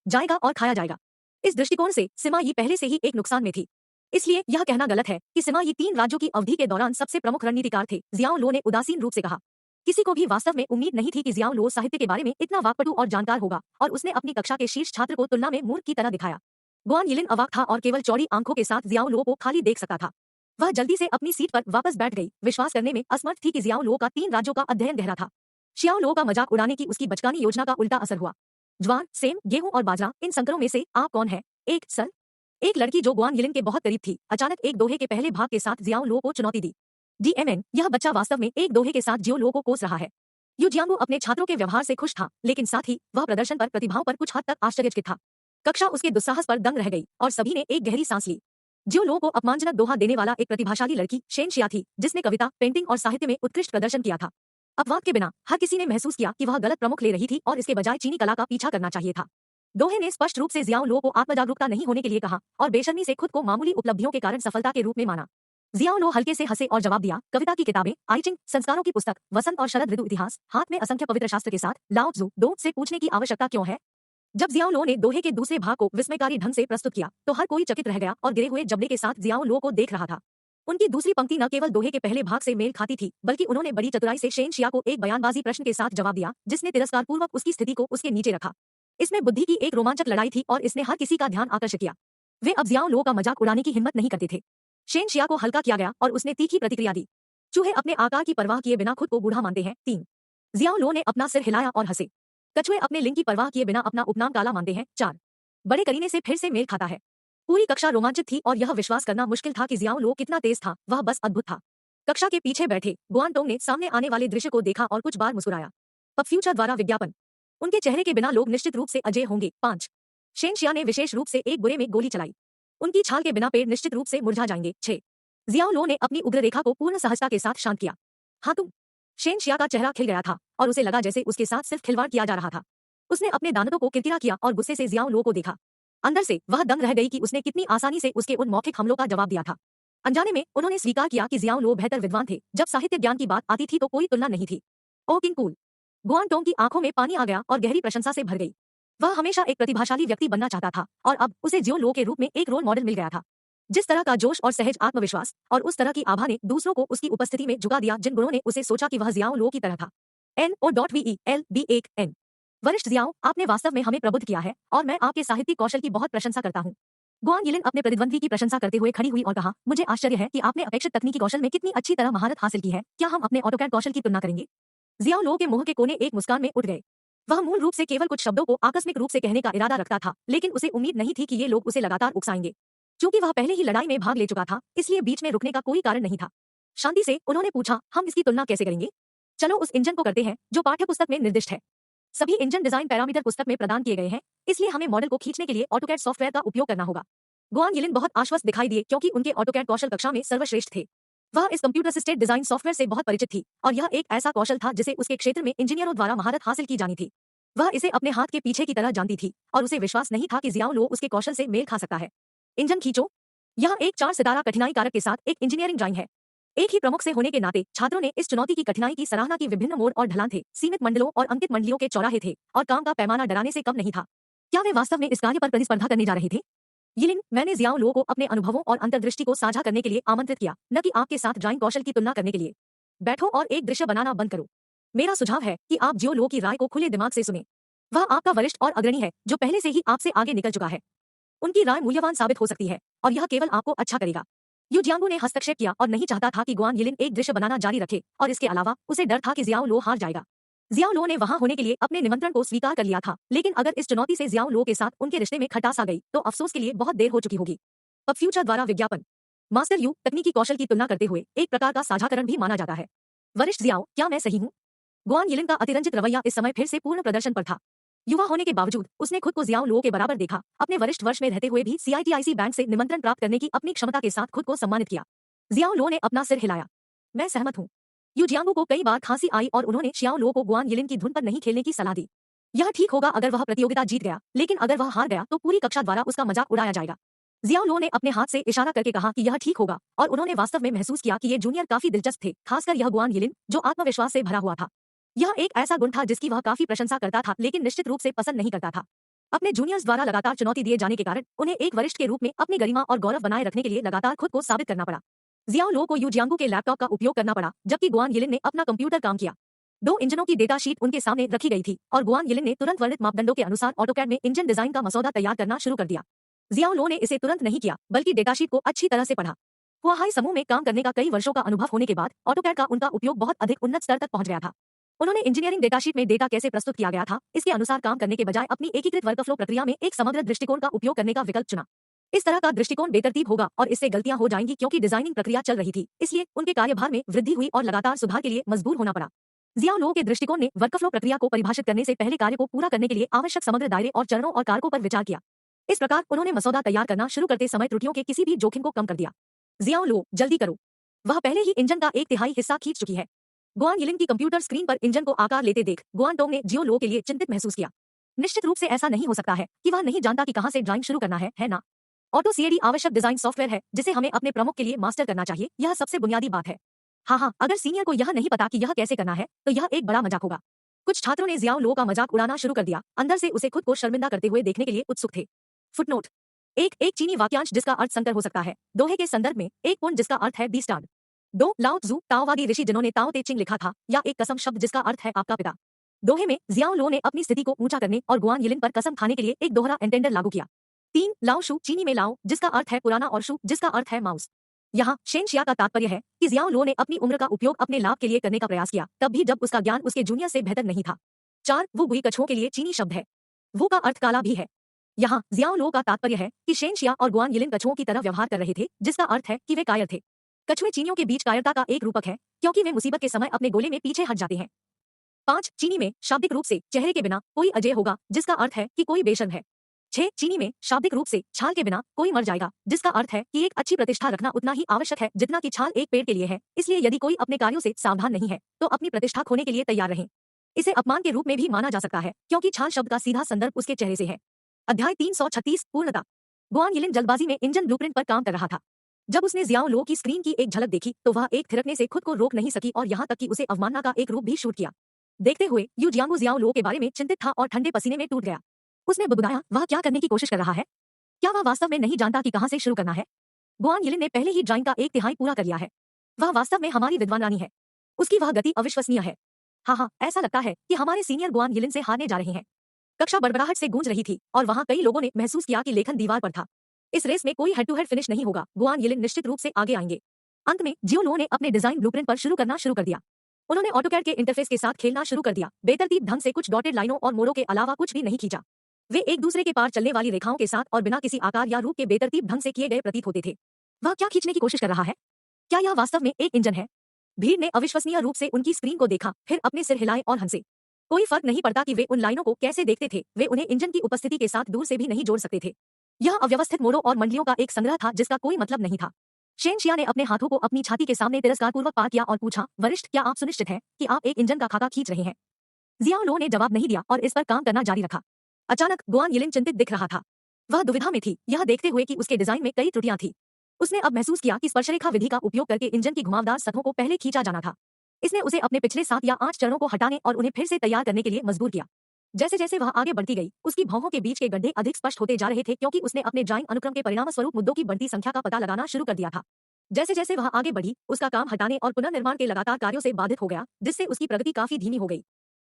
जाएगा और खाया जाएगा। इस दृष्टिकोण से सिमा यी पहले से ही एक नुकसान में थी। इसलिए यह कहना गलत है कि सिमा यी 3 राज्यों की अवधि के दौरान सबसे प्रमुख रणनीतिकार थे, जियाओ लो ने उदासीन रूप से कहा। किसी को भी वास्तव में उम्मीद नहीं थी कि जियाओ लो साहित्य के बारे में इतना वाकपटु और जानकार होगा, और उसने अपनी कक्षा के शीर्ष छात्र को तुलना में मूर्ख की तरह दिखाया। गुआन यिलिन अवाक था और केवल चौड़ी आंखों के साथ जियाओ लो को खाली देख सकता था। वह जल्दी से अपनी सीट पर वापस बैठ गई, विश्वास करने में असमर्थ थी कि जियाओ लो का 3 राज्यों का अध्ययन गहरा था। शियाओ लो का मजाक उड़ाने की उसकी बचकानी योजना का उल्टा असर हुआ। ज्वार, सेम, गेहूं और बाजरा, इन संकरों में से आप कौन है? एक सर। एक लड़की जो गुआन यिलिन के बहुत करीब थी, अचानक एक दोहे के पहले भाग के साथ जियाओ लो को चुनौती दी। डीएमएन, यह बच्चा वास्तव में एक दोहे के साथ जियो लो को कोस रहा है। यू जियांगू अपने छात्रों के व्यवहार से खुश था, लेकिन साथ ही वह प्रदर्शन पर प्रतिभाओं पर कुछ हद तक आश्चर्यचकित था। कक्षा उसके दुस्साहस पर दंग रह गई और सभी ने एक गहरी सांस ली। जियो लो को अपमानजनक दोहा देने वाला एक प्रतिभाशाली लड़की शेन शिया थी, जिसने कविता, पेंटिंग और साहित्य में उत्कृष्ट प्रदर्शन किया था। अपवाद के बिना हर किसी ने महसूस किया कि वह गलत प्रमुख ले रही थी और इसके बजाय चीनी कला का पीछा करना चाहिए था। दोहे ने स्पष्ट रूप से जियाओ लो को आत्मजागरूकता नहीं होने के लिए कहा और बेशर्मी से खुद को मामूली उपलब्धियों के कारण सफलता के रूप में माना। जियाओ लो हल्के से हंसे और जवाब दिया, कविता की किताबें, आइचिंग, संस्कारों की पुस्तक, वसंत और शरद ऋतु इतिहास, हाथ में असंख्य पवित्र शास्त्र के साथ लाओ त्सु दो से पूछने की आवश्यकता क्यों है? जब जियाओ लो ने दोहे के दूसरे भाग को विस्मयकारी ढंग से प्रस्तुत किया तो हर कोई चकित रह गया और गिरे हुए जबड़े के साथ जियाओ लो को देख रहा था। उनकी दूसरी पंक्ति न केवल दोहे के पहले भाग से मेल खाती थी, बल्कि उन्होंने बड़ी चतुराई से शेन शिया को एक बयानबाजी प्रश्न के साथ जवाब दिया, जिसने तिरस्कारपूर्वक उसकी स्थिति को उसके नीचे रखा। इसमें बुद्धि की एक रोमांचक लड़ाई थी और इसने हर किसी का ध्यान आकर्षित किया। वे अब जियाओ लो का मजाक उड़ाने की हिम्मत नहीं करते थे। शेन शिया को हल्का किया गया और उसने तीखी प्रतिक्रिया दी। चूहे अपने आकार की परवाह किए बिना खुद को बूढ़ा मानते हैं। 3। जियाओ लो ने अपना सिर हिलाया और हंसे। कछुए अपने लिंग की परवाह किए बिना अपना उपनाम काला मानते हैं। 4। बड़े करीने से फिर से मेल खाता है। पूरी कक्षा रोमांचित थी और यह विश्वास करना मुश्किल था कि जियाओ लो कितना तेज था, वह बस अद्भुत था। कक्षा के पीछे बैठे गुआनटोंग ने सामने आने वाले दृश्य को देखा और कुछ बार मुस्कुराया। पब फ्यूचर द्वारा विज्ञापन। उनके चेहरे के बिना लोग निश्चित रूप से अजय होंगे। 5। शेन शिया ने विशेष रूप से एक बुरे में गोली चलाई। उनकी छाल के बिना पेड़ निश्चित रूप से मुरझा जाएंगे। 6। जियाओ लो ने अपनी उग्र रेखा को पूर्ण सहजता के साथ शांत किया। हाँ तुम। शेन शिया का चेहरा खिल गया था और उसे लगा जैसे उसके साथ सिर्फ खिलवाड़ किया जा रहा था। उसने अपने दांतों को किरकिरा किया और गुस्से से जियाओ लो को देखा। अंदर से वह दंग रह गई कि उसने कितनी आसानी से उसके उन मौखिक हमलों का जवाब दिया था। अनजाने में उन्होंने स्वीकार किया कि जियाओ लो बेहतर विद्वान थे। जब साहित्य ज्ञान की बात आती थी तो कोई तुलना नहीं थी। O king cool. गुआनटोंग की आंखों में पानी आ गया और गहरी प्रशंसा से भर गई। वह हमेशा एक प्रतिभाशाली व्यक्ति बनना चाहता था और अब उसे जियो लो के रूप में एक रोल मॉडल मिल गया था। जिस तरह का जोश और सहज आत्मविश्वास और उस तरह की आभा ने दूसरों को उसकी उपस्थिति में झुका दिया जिन गुणों ने उसे सोचा कि वह जियाओ लो की तरह था। NOVELB1 वरिष्ठ जियाओ, आपने वास्तव में हमें प्रबुद्ध किया है और मैं आपके साहित्यिक कौशल की बहुत प्रशंसा करता हूँ। गुआन यिलिन अपने प्रतिद्वंद्वी की प्रशंसा करते हुए खड़ी हुई और कहा, मुझे आश्चर्य है कि आपने अपेक्षित तकनीकी कौशल में कितनी अच्छी तरह महारत हासिल की है। क्या हम अपने ऑटोकैड कौशल की तुलना करेंगे? जियाओ लो के मुंह के कोने एक मुस्कान में उठ गए। वह मूल रूप से केवल कुछ शब्दों को आकस्मिक रूप से कहने का इरादा रखता था, लेकिन उसे उम्मीद नहीं थी कि ये लोग उसे लगातार उकसाएंगे। क्योंकि वह पहले ही लड़ाई में भाग ले चुका था, इसलिए बीच में रुकने का कोई कारण नहीं था। शांति से उन्होंने पूछा, हम इसकी तुलना कैसे करेंगे? चलो उस इंजन को करते हैं जो पाठ्यपुस्तक में निर्दिष्ट है। सभी इंजन डिजाइन पैरामीटर पुस्तक में प्रदान किए गए हैं, इसलिए हमें मॉडल को खींचने के लिए ऑटोकैड सॉफ्टवेयर का उपयोग करना होगा। गुआन यिलिन बहुत आश्वस्त दिखाई दिए क्योंकि उनके ऑटोकैड कौशल कक्षा में सर्वश्रेष्ठ थे। वह इस कंप्यूटर असिस्टेड डिजाइन सॉफ्टवेयर से बहुत परिचित थी और यह एक ऐसा कौशल था जिसे उसके क्षेत्र में इंजीनियरों द्वारा महारत हासिल की जानी थी। वह इसे अपने हाथ के पीछे की तरह जानती थी और उसे विश्वास नहीं था कि जियाओ लो उसके कौशल से मेल खा सकता है। इंजन खींचो। यह एक 4 सितारा कठिनाई कारक के साथ एक इंजीनियरिंग ड्राइंग है। एक ही प्रमुख से होने के नाते छात्रों ने इस चुनौती की कठिनाई की सराहना की। विभिन्न मोड़ और ढलान थे, सीमित मंडलों और अंकित मंडलियों के चौराहे थे और काम का पैमाना डराने से कम नहीं था। क्या वे वास्तव में इस कार्य पर प्रतिस्पर्धा करने जा रहे थे? यिलिन, मैंने जियाओ लो को अपने अनुभवों और अंतर्दृष्टि को साझा करने के लिए आमंत्रित किया, न कि आपके साथ ड्राइंग कौशल की तुलना करने के लिए। बैठो और एक दृश्य बनाना बंद करो। मेरा सुझाव है कि आप जियो लो की राय को खुले दिमाग से सुने। वह आपका वरिष्ठ और अग्रणी है जो पहले से ही आपसे आगे निकल चुका है। उनकी राय मूल्यवान साबित हो सकती है और यह केवल आपको अच्छा करेगा। यू जियांगू ने हस्तक्षेप किया और नहीं चाहता था कि गुआन यिलिन एक दृश्य बनाना जारी रखे और इसके अलावा उसे डर था कि जियाओ लो हार जाएगा। जियाओ लो ने वहां होने के लिए अपने निमंत्रण को स्वीकार कर लिया था, लेकिन अगर इस चुनौती से जियाओ लो के साथ उनके रिश्ते में खटास आ गई तो अफसोस के लिए बहुत देर हो चुकी होगी। अब फ्यूचर द्वारा विज्ञापन। मास्टर यू तकनीकी कौशल की तुलना करते हुए एक प्रकार का साझाकरण भी माना जाता है। वरिष्ठ जियाओ, क्या मैं सही हूँ? गुआन यिलिन का अतिरंजित रवैया इस समय फिर से पूर्ण प्रदर्शन पर था। युवा होने के बावजूद उसने खुद को जियाओ लो के बराबर देखा। अपने वरिष्ठ वर्ष में रहते हुए भी CITIC बैंक से निमंत्रण प्राप्त करने की अपनी क्षमता के साथ खुद को सम्मानित किया। जियाओ लो ने अपना सिर हिलाया। मैं सहमत हूँ। यू जियांगू को कई बार खांसी आई और उन्होंने शियाओ लो को गुआन यिलिन की धुन पर नहीं खेलने की सलाह दी। यह ठीक होगा अगर वह प्रतियोगिता जीत गया, लेकिन अगर वह हार गया तो पूरी कक्षा द्वारा उसका मजाक उड़ाया जाएगा। जियाओ लो ने अपने हाथ से इशारा करके कहा कि यह ठीक होगा और उन्होंने वास्तव में महसूस किया कि ये जूनियर काफी दिलचस्प थे, खासकर यह गुआन यिलिन जो आत्मविश्वास से भरा हुआ था। यह एक ऐसा गुण था जिसकी वह काफी प्रशंसा करता था, लेकिन निश्चित रूप से पसंद नहीं करता था। अपने जूनियर्स द्वारा लगातार चुनौती दिए जाने के कारण उन्हें एक वरिष्ठ के रूप में अपनी गरिमा और गौरव बनाए रखने के लिए लगातार खुद को साबित करना पड़ा। जियाओ लो को यू जियांगू के लैपटॉप का उपयोग करना पड़ा, जबकि गुआन यिलिन ने अपना कंप्यूटर काम किया। 2 इंजनों की डेटा शीट उनके सामने रखी गई थी और गुआन यिलिन ने तुरंत वर्णित मापदंडों के अनुसार ऑटोकैड में इंजन डिजाइन का मसौदा तैयार करना शुरू कर दिया। जियाओ लो ने इसे तुरंत नहीं किया, बल्कि डेटाशीट को अच्छी तरह से पढ़ा। हुआहाई समूह में काम करने का कई वर्षों का अनुभव होने के बाद ऑटोकैड का उनका उपयोग बहुत अधिक उन्नत स्तर तक पहुंच गया था। उन्होंने इंजीनियरिंग डेटाशीट में डेटा कैसे प्रस्तुत किया गया था इसके अनुसार काम करने के बजाय अपनी एकीकृत वर्कफ्लो प्रक्रिया में एक समग्र दृष्टिकोण का उपयोग करने का विकल्प चुना। इस तरह का दृष्टिकोण बेतरतीब होगा और इससे गलतियां हो जाएंगी क्योंकि डिजाइनिंग प्रक्रिया चल रही थी, इसलिए उनके कार्यभार में वृद्धि हुई और लगातार सुधार के लिए मजबूर होना पड़ा। जियाओ लो के दृष्टिकोण ने वर्कफ्लो प्रक्रिया को परिभाषित करने से पहले कार्य को पूरा करने के लिए आवश्यक समग्र दायरे और चरणों और कारकों पर विचार किया। इस प्रकार उन्होंने मसौदा तैयार करना शुरू करते समय त्रुटियों के किसी भी जोखिम को कम कर दिया। जियाओ लो, जल्दी करो। वह पहले ही इंजन का 1/3 हिस्सा खींच चुकी है। गुआन यिलिन की कंप्यूटर स्क्रीन पर इंजन को आकार लेते देख गुआनटोंग ने जियो लो के लिए चिंतित महसूस किया। निश्चित रूप से ऐसा नहीं हो सकता है कि वह नहीं जानता कि कहां से ड्राइंग शुरू करना है ना? ऑटो सीएडी आवश्यक डिजाइन सॉफ्टवेयर है जिसे हमें अपने प्रमुख के लिए मास्टर करना चाहिए, यह सबसे बुनियादी बात है। हाँ, अगर सीनियर को यह नहीं पता कि यह कैसे करना है तो यह एक बड़ा मजाक होगा। कुछ छात्रों ने जियाओ लो का मजाक उड़ाना शुरू कर दिया, अंदर से उसे खुद को शर्मिंदा करते हुए देखने के लिए उत्सुक थे। फुटनोट। एक चीनी वाक्यांश जिसका अर्थ संकर हो सकता है, दोहे के संदर्भ में एक पुण्य जिसका अर्थ है 20 स्टार। 2 लाओ त्जू ताओवादी ऋषि जिन्होंने ताओ ते चिंग लिखा था, या एक कसम शब्द जिसका अर्थ है आपका पिता। दोहे में जियाओ लो ने अपनी स्थिति को ऊंचा करने और गुआन यिलिन पर कसम खाने के लिए एक दोहरा एंटेंडर लागू किया। 3 लाओ शू चीनी में लाओ जिसका अर्थ है पुराना और शू जिसका अर्थ है माउस। यहाँ शेन शिया का तात्पर्य है कि जियाओ लो ने अपनी उम्र का उपयोग अपने लाभ के लिए करने का प्रयास किया, तब भी जब उसका ज्ञान उसके जूनियर से बेहतर नहीं था। 4 वो गुई कछुओं के लिए चीनी शब्द है। वो का अर्थ काला भी है। यहाँ जियाओ लो का तात्पर्य है कि शेन शिया और गुआन यिलिन कछुओं की तरह व्यवहार कर रहे थे, जिसका अर्थ है कि वे कायर थे। कछुए चीनियों के बीच कायरता का एक रूपक है, क्योंकि वे मुसीबत के समय अपने गोले में पीछे हट जाते हैं। 5 चीनी में शाब्दिक रूप से चेहरे के बिना कोई अजय होगा, जिसका अर्थ है कि कोई बेशर्म है। 6 चीनी में शाब्दिक रूप से छाल के बिना कोई मर जाएगा, जिसका अर्थ है कि एक अच्छी प्रतिष्ठा रखना उतना ही आवश्यक है जितना कि छाल एक पेड़ के लिए है, इसलिए यदि कोई अपने कार्यों से सावधान नहीं है तो अपनी प्रतिष्ठा खोने के लिए तैयार रहें। इसे अपमान के रूप में भी माना जा सकता है, क्योंकि छाल शब्द का सीधा संदर्भ उसके चेहरे से है। अध्याय 336 पूर्णता। गुआन यिलिन जल्दबाजी में इंजन ब्लूप्रिंट पर काम कर रहा था। जब उसने जियाओ लो की स्क्रीन की एक झलक देखी तो वह एक थिरकने से खुद को रोक नहीं सकी और यहाँ तक कि उसे अवमानना का एक रूप भी शूट किया। देखते हुए यू जियांगो जियाओ लो के बारे में चिंतित था और ठंडे पसीने में टूट गया। उसने बुदबुदाया, वह क्या करने की कोशिश कर रहा है? क्या वह वास्तव में नहीं जानता कि कहां से शुरू करना है? गुआन यिलिन ने पहले ही ड्राइंग का 1/3 पूरा कर लिया है। वह वास्तव में हमारी विद्वान रानी है। उसकी वह गति अविश्वसनीय है। हाँ, ऐसा लगता है कि हमारे सीनियर गुआन यिलिन से हारने जा रहे हैं। कक्षा बड़बड़ाहट से गूंज रही थी और वहां कई लोगों ने महसूस किया कि लेखन दीवार पर था। इस रेस में कोई हेड टू हेड फिनिश नहीं होगा, गुआन यिलिन निश्चित रूप से आगे आएंगे। अंत में जियो लो ने अपने डिजाइन ब्लूप्रिंट पर शुरू कर दिया। उन्होंने ऑटोकैड के इंटरफेस के साथ खेलना शुरू कर दिया, बेतरतीब ढंग से कुछ डॉटेड लाइनों और मोड़ों के अलावा कुछ भी नहीं खींचा। वे एक दूसरे के पार चलने वाली रेखाओं के साथ और बिना किसी आकार या रूप के बेतरतीब ढंग से किए गए प्रतीत होते थे। वह क्या खींचने की कोशिश कर रहा है? क्या यह वास्तव में एक इंजन है? भीड़ ने अविश्वसनीय रूप से उनकी स्क्रीन को देखा, फिर अपने सिर हिलाए और हंसे। कोई फर्क नहीं पड़ता कि वे उन लाइनों को कैसे देखते थे, वे उन्हें इंजन की उपस्थिति के साथ दूर से भी नहीं जोड़ सकते थे। यह अव्यवस्थित मोड़ों और मंडलियों का एक संग्रह था जिसका कोई मतलब नहीं था। शेन शिया ने अपने हाथों को अपनी छाती के सामने तिरस्कारपूर्वक पार किया और पूछा, वरिष्ठ, क्या आप सुनिश्चित हैं कि आप एक इंजन का खाका खींच रहे हैं? जियाओ लो ने जवाब नहीं दिया और इस पर काम करना जारी रखा। अचानक गुआन यिलिन चिंतित दिख रहा था। वह दुविधा में थी, यह देखते हुए कि उसके डिजाइन में कई त्रुटियां थी। उसने अब महसूस किया कि स्पर्शरेखा विधि का उपयोग करके इंजन की घुमावदार सतहों को पहले खींचा जाना था। इसने उसे अपने पिछले 7 या 8 चरणों को हटाने और उन्हें फिर से तैयार करने के लिए मजबूर किया। जैसे जैसे वह आगे बढ़ती गई, उसकी भौहों के बीच के गड्ढे अधिक स्पष्ट होते जा रहे थे, क्योंकि उसने अपने ड्राइंग अनुक्रम के परिणामस्वरूप मुद्दों की बढ़ती संख्या का पता लगाना शुरू कर दिया था। जैसे जैसे वह आगे बढ़ी, उसका काम हटाने और पुनर्निर्माण के लगातार कार्यों से बाधित हो गया, जिससे उसकी प्रगति काफी धीमी हो गई।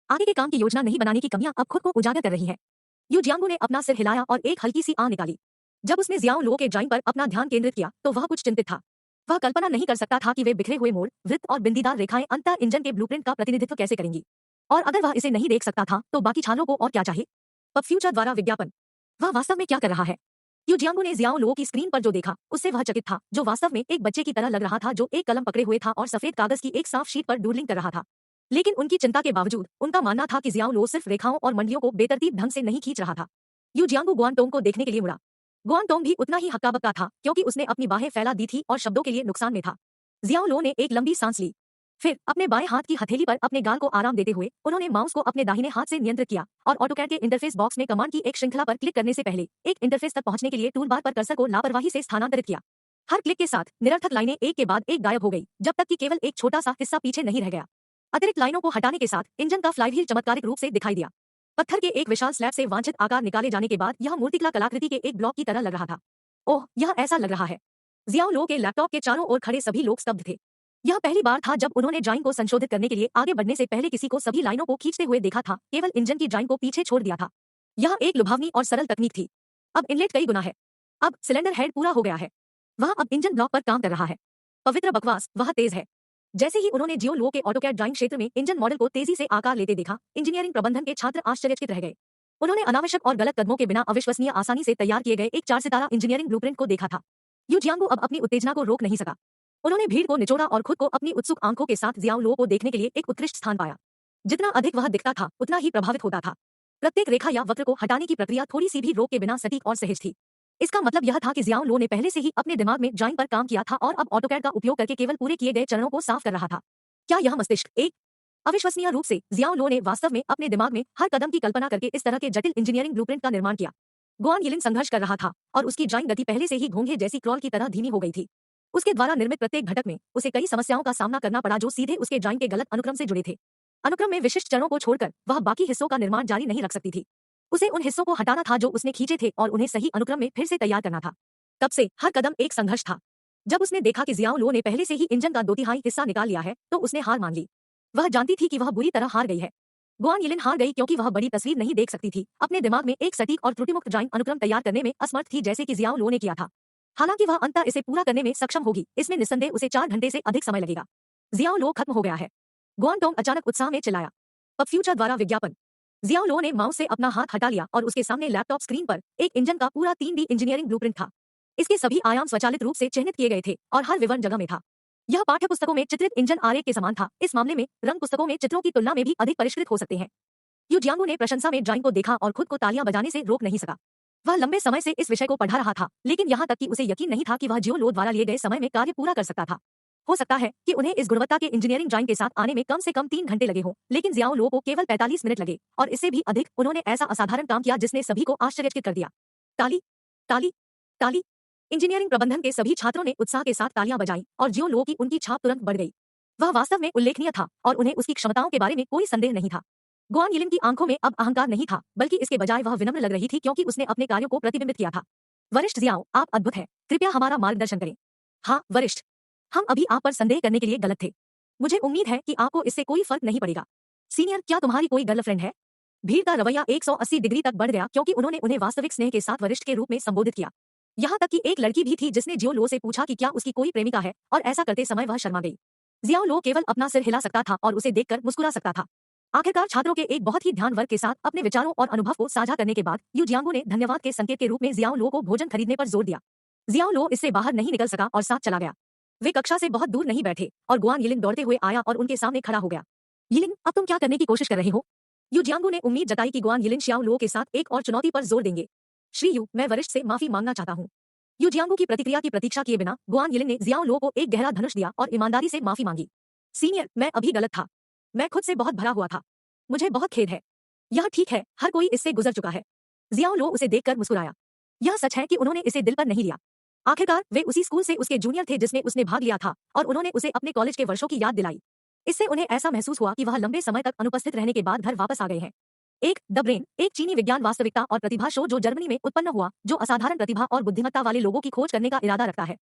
आगे के काम की योजना नहीं बनाने की कमियां अब खुद को उजागर कर रही है। यू जियांगो ने अपना सिर हिलाया और एक हल्की सी आह निकाली। जब उसने जियाओ लो के ड्राइंग पर अपना ध्यान केंद्रित किया तो वह कुछ चिंतित था। वह कल्पना नहीं कर सकता था कि वे बिखरे हुए मोड़, वृत्त और बिंदीदार रेखाएं अंततः इंजन के ब्लूप्रिंट का प्रतिनिधित्व कैसे करेंगी। और अगर वह इसे नहीं देख सकता था तो बाकी छात्रों को और क्या चाहिए? पब फ्यूचर द्वारा विज्ञापन। वह वास्तव में क्या कर रहा है? यू जियांगो ने जियाओ लो की स्क्रीन पर जो देखा उससे वह चकित था, जो वास्तव में एक बच्चे की तरह लग रहा था जो एक कलम पकड़े हुए था और सफेद कागज की एक साफ शीट पर डूडलिंग कर रहा था। लेकिन उनकी चिंता के बावजूद उनका मानना था कि जियाओ लो सिर्फ रेखाओं और मंडलियों को बेतरतीब ढंग से नहीं खींच रहा था। यू जियांगो गुआनटोंग को देखने के लिए मुड़ा। गुआनटोंग भी उतना ही हक्का-बक्का था, क्योंकि उसने अपनी बाहें फैला दी थी और शब्दों के लिए नुकसान में था। जियाओ लो ने एक लंबी सांस ली। फिर अपने बाएं हाथ की हथेली पर अपने गाल को आराम देते हुए उन्होंने माउस को अपने दाहिने हाथ से नियंत्रित किया और ऑटोकैड के इंटरफेस बॉक्स में कमांड की एक श्रृंखला पर क्लिक करने से पहले एक इंटरफेस तक पहुंचने के लिए टूलबार पर कर्सर को लापरवाही से स्थानांतरित किया। हर क्लिक के साथ निरर्थक लाइनें एक के बाद एक गायब हो गई, जब तक कि केवल एक छोटा सा हिस्सा पीछे नहीं रह गया। अतिरिक्त लाइनों को हटाने के साथ इंजन का फ्लाईव्हील चमत्कारिक रूप से दिखाई दिया। पत्थर के एक विशाल स्लैब से वांछित आकार निकाले जाने के बाद यह मूर्तिकला कलाकृति के एक ब्लॉक की तरह लग रहा था। ओह, यह ऐसा लग रहा है। जियाओ लो के लैपटॉप के चारों ओर खड़े सभी लोग स्तब्ध थे। यह पहली बार था जब उन्होंने ड्राइंग को संशोधित करने के लिए आगे बढ़ने से पहले किसी को सभी लाइनों को खींचते हुए देखा था, केवल इंजन की ड्राइंग को पीछे छोड़ दिया था। यह एक लुभावनी और सरल तकनीक थी। अब इनलेट कई गुना है। अब सिलेंडर हेड पूरा हो गया है। वह अब इंजन ब्लॉक पर काम कर रहा है। पवित्र बकवास, वह तेज है। जैसे ही उन्होंने जियो लो के ऑटोकैड ड्राइंग क्षेत्र में इंजन मॉडल को तेजी से आकार लेते देखा, इंजीनियरिंग प्रबंधन के छात्र आश्चर्यचकित रह गए। उन्होंने अनावश्यक और गलत कदमों के बिना अविश्वसनीय आसानी से तैयार किए गए एक 4 सितारा इंजीनियरिंग ब्लूप्रिंट को देखा था। यू जियांगो अब अपनी उत्तेजना को रोक नहीं सका। उन्होंने भीड़ को निचोड़ा और खुद को अपनी उत्सुक आंखों के साथ जियाओ लो को देखने के लिए एक उत्कृष्ट स्थान पाया। जितना अधिक वह दिखता था उतना ही प्रभावित होता था। प्रत्येक रेखा या वक्र को हटाने की प्रक्रिया थोड़ी सी भी रोक के बिना सटीक और सहज थी। इसका मतलब यह था कि जियाओ लो ने पहले से ही अपने दिमाग में ड्राइंग पर काम किया था और अब ऑटोकैड का उपयोग करके केवल पूरे किए गए चरणों को साफ कर रहा था। क्या यह मस्तिष्क एक अविश्वसनीय रूप से जियाओ लो ने वास्तव में अपने दिमाग में हर कदम की कल्पना करके इस तरह के जटिल इंजीनियरिंग ब्लूप्रिंट का निर्माण किया। गुआन यिलिन संघर्ष कर रहा था और उसकी ड्राइंग गति पहले से ही घोंघे जैसी क्रॉल की तरह धीमी हो गई थी। उसके द्वारा निर्मित प्रत्येक घटक में उसे कई समस्याओं का सामना करना पड़ा जो सीधे उसके ड्राइंग के गलत अनुक्रम से जुड़े थे। अनुक्रम में विशिष्ट चरणों को छोड़कर वह बाकी हिस्सों का निर्माण जारी नहीं रख सकती थी। उसे उन हिस्सों को हटाना था जो उसने खींचे थे और उन्हें सही अनुक्रम में फिर से तैयार करना था। तब से हर कदम एक संघर्ष था। जब उसने देखा कि जियाओ लो ने पहले से ही इंजन का 2/3 हिस्सा निकाल लिया है तो उसने हार मान ली। वह जानती थी कि वह बुरी तरह हार गई है। गुआन यिलिन हार गई क्योंकि वह बड़ी तस्वीर नहीं देख सकती थी। अपने दिमाग में एक सटीक और त्रुटिमुक्त ड्राइंग अनुक्रम तैयार करने में असमर्थ थी, जैसे कि जियाओ लो ने किया था। हालांकि वह अंततः इसे पूरा करने में सक्षम होगी, इसमें निस्संदेह उसे 4 घंटे से अधिक समय लगेगा। जियाओ लो खत्म हो गया है। गुआन टोंग अचानक उत्साह में चिल्लाया। पब फ्यूचर द्वारा विज्ञापन। जियाओ लो ने माउस से अपना हाथ हटा लिया और उसके सामने लैपटॉप स्क्रीन पर एक इंजन का पूरा 3D इंजीनियरिंग ब्लूप्रिंट था। इसके सभी आयाम स्वचालित रूप से चिह्नित किए गए थे और हर विवरण जगह में था। यह पाठ्य पुस्तकों में चित्रित इंजन आरेख के समान था। इस मामले में रंग पुस्तकों में चित्रों की तुलना में भी अधिक परिष्कृत हो सकते हैं। यू जियांगू ने प्रशंसा में ड्राइंग को देखा और खुद को तालियां बजाने से रोक नहीं सका। वह लंबे समय से इस विषय को पढ़ा रहा था, लेकिन यहाँ तक कि उसे यकीन नहीं था कि वह जियो लो द्वारा लिए गए समय में कार्य पूरा कर सकता था। हो सकता है कि उन्हें इस गुणवत्ता के इंजीनियरिंग ड्राइंग के साथ आने में कम से कम 3 घंटे लगे हों, लेकिन जियाओ लो को केवल 45 मिनट लगे और इससे भी अधिक। उन्होंने ऐसा असाधारण काम किया जिसने सभी को आश्चर्यचकित कर दिया। ताली, ताली, ताली। इंजीनियरिंग प्रबंधन के सभी छात्रों ने उत्साह के साथ तालियां बजाईं और जियो लो की उनकी छाप तुरंत बढ़ गई। वह वास्तव में उल्लेखनीय था और उन्हें उसकी क्षमताओं के बारे में कोई संदेह नहीं था। गुआन यिलिन की आंखों में अब अहंकार नहीं था, बल्कि इसके बजाय वह विनम्र लग रही थी क्योंकि उसने अपने कार्यों को प्रतिबिंबित किया था। वरिष्ठ जियाओ, आप अद्भुत हैं। कृपया हमारा मार्गदर्शन करें। हाँ वरिष्ठ, हम अभी आप पर संदेह करने के लिए गलत थे। मुझे उम्मीद है कि आपको इससे कोई फर्क नहीं पड़ेगा। सीनियर, क्या तुम्हारी कोई गर्लफ्रेंड है? भीड़ का रवैया 180 डिग्री तक बढ़ गया क्योंकि उन्होंने उन्हें वास्तविक स्नेह के साथ वरिष्ठ के रूप में संबोधित किया। यहाँ तक कि एक लड़की भी थी जिसने जियो लो से पूछा कि क्या उसकी कोई प्रेमिका है, और ऐसा करते समय वह शर्मा गई। जियाओ लो केवल अपना सिर हिला सकता था और उसे देखकर मुस्कुरा सकता था। आखिरकार छात्रों के एक बहुत ही ध्यान वर्ग के साथ अपने विचारों और अनुभव को साझा करने के बाद यू जियांगू ने धन्यवाद के संकेत के रूप में जियाओ लो को भोजन खरीदने पर जोर दिया। जियाओ लो इससे बाहर नहीं निकल सका और साथ चला गया। वे कक्षा से बहुत दूर नहीं बैठे और गुआन यिलिन दौड़ते हुए आया और उनके सामने खड़ा हो गया। यिलिन, अब तुम क्या करने की कोशिश कर रहे हो? यू जियांगू ने उम्मीद जताई कि गुआन यिलिन शियाओ लो के साथ एक और चुनौती पर जोर देंगे। श्री यू, मैं वरिष्ठ से माफी मांगना चाहता हूँ। यू जियांगू की प्रतिक्रिया की प्रतीक्षा किए बिना गुआन यिलिन ने जियाओ लो को एक गहरा धनुष दिया और ईमानदारी से माफी मांगी। सीनियर, मैं अभी गलत था। मैं खुद से बहुत भरा हुआ था। मुझे बहुत खेद है। यह ठीक है, हर कोई इससे गुजर चुका है। जियाओ लो उसे देखकर मुस्कुराया। यह सच है कि उन्होंने इसे दिल पर नहीं लिया। आखिरकार वे उसी स्कूल से उसके जूनियर थे जिसमें उसने भाग लिया था और उन्होंने उसे अपने कॉलेज के वर्षों की याद दिलाई। इससे उन्हें ऐसा महसूस हुआ कि वह लंबे समय तक अनुपस्थित रहने के बाद घर वापस आ गए हैं। एक द ब्रेन, एक चीनी विज्ञान वास्तविकता और प्रतिभा शो जो जर्मनी में उत्पन्न हुआ, जो असाधारण प्रतिभा और बुद्धिमत्ता वाले लोगों की खोज करने का इरादा रखता है।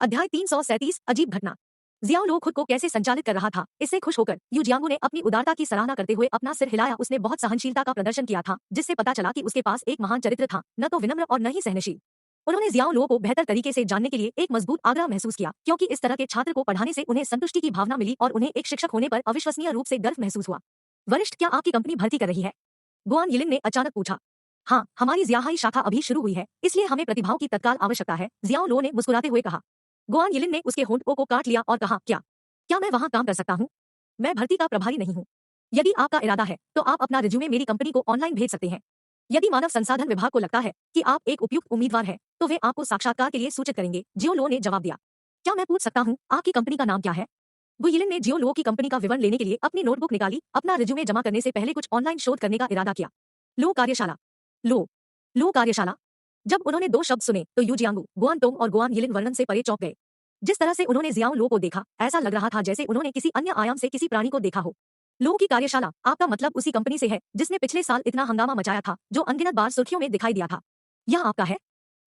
अध्याय 337, अजीब घटना। जियाओ लो खुद को कैसे संचालित कर रहा था, इससे खुश होकर यू जियांगू ने अपनी उदारता की सराहना करते हुए अपना सिर हिलाया। उसने बहुत सहनशीलता का प्रदर्शन किया था, जिससे पता चला कि उसके पास एक महान चरित्र था, न तो विनम्र और न ही सहनशील। उन्होंने जियाओ लो को बेहतर तरीके से जानने के लिए एक मजबूत आग्रह महसूस किया, क्योंकि इस तरह के छात्र को पढ़ाने से उन्हें संतुष्टि की भावना मिली और उन्हें एक शिक्षक होने पर अविश्वसनीय रूप से गर्व महसूस हुआ। वरिष्ठ, क्या आपकी कंपनी भर्ती कर रही है? गुआन यिलिन ने अचानक पूछा। हाँ, हमारी जियाहाई शाखा अभी शुरू हुई है, इसलिए हमें प्रतिभाओं की तत्काल आवश्यकता है, जियाओ लो ने मुस्कुराते हुए कहा। गुआन यिलिन ने उसके होंठों को काट लिया और कहा, क्या मैं वहां काम कर सकता हूँ? मैं भर्ती का प्रभारी नहीं हूँ। यदि आपका इरादा है तो आप अपना रिज्यूमे मेरी कंपनी को ऑनलाइन भेज सकते हैं। यदि मानव संसाधन विभाग को लगता है कि आप एक उपयुक्त उम्मीदवार हैं, तो वे आपको साक्षात्कार के लिए सूचित करेंगे। जियो लो ने जवाब दिया। क्या मैं पूछ सकता हूँ आपकी कंपनी का नाम क्या है? गु यिलिन ने जियो लो की कंपनी का विवरण लेने के लिए अपनी नोटबुक निकाली। अपना रिज्यूमे जमा करने से पहले कुछ ऑनलाइन शोध करने का इरादा किया। लो कार्यशाला। लो कार्यशाला। जब उन्होंने 2 शब्द सुने तो यू जियांगू, गुआन टोंग और गुआन यिलिन वर्णन से परे चौंक गए। जिस तरह से उन्होंने जियाओ लो को देखा, ऐसा लग रहा था जैसे उन्होंने किसी अन्य आयाम से किसी प्राणी को देखा हो। लो की कार्यशाला, आपका मतलब उसी कंपनी से है जिसने पिछले साल इतना हंगामा मचाया था, जो अनगिनत बार सुर्खियों में दिखाई दिया था। यह आपका है?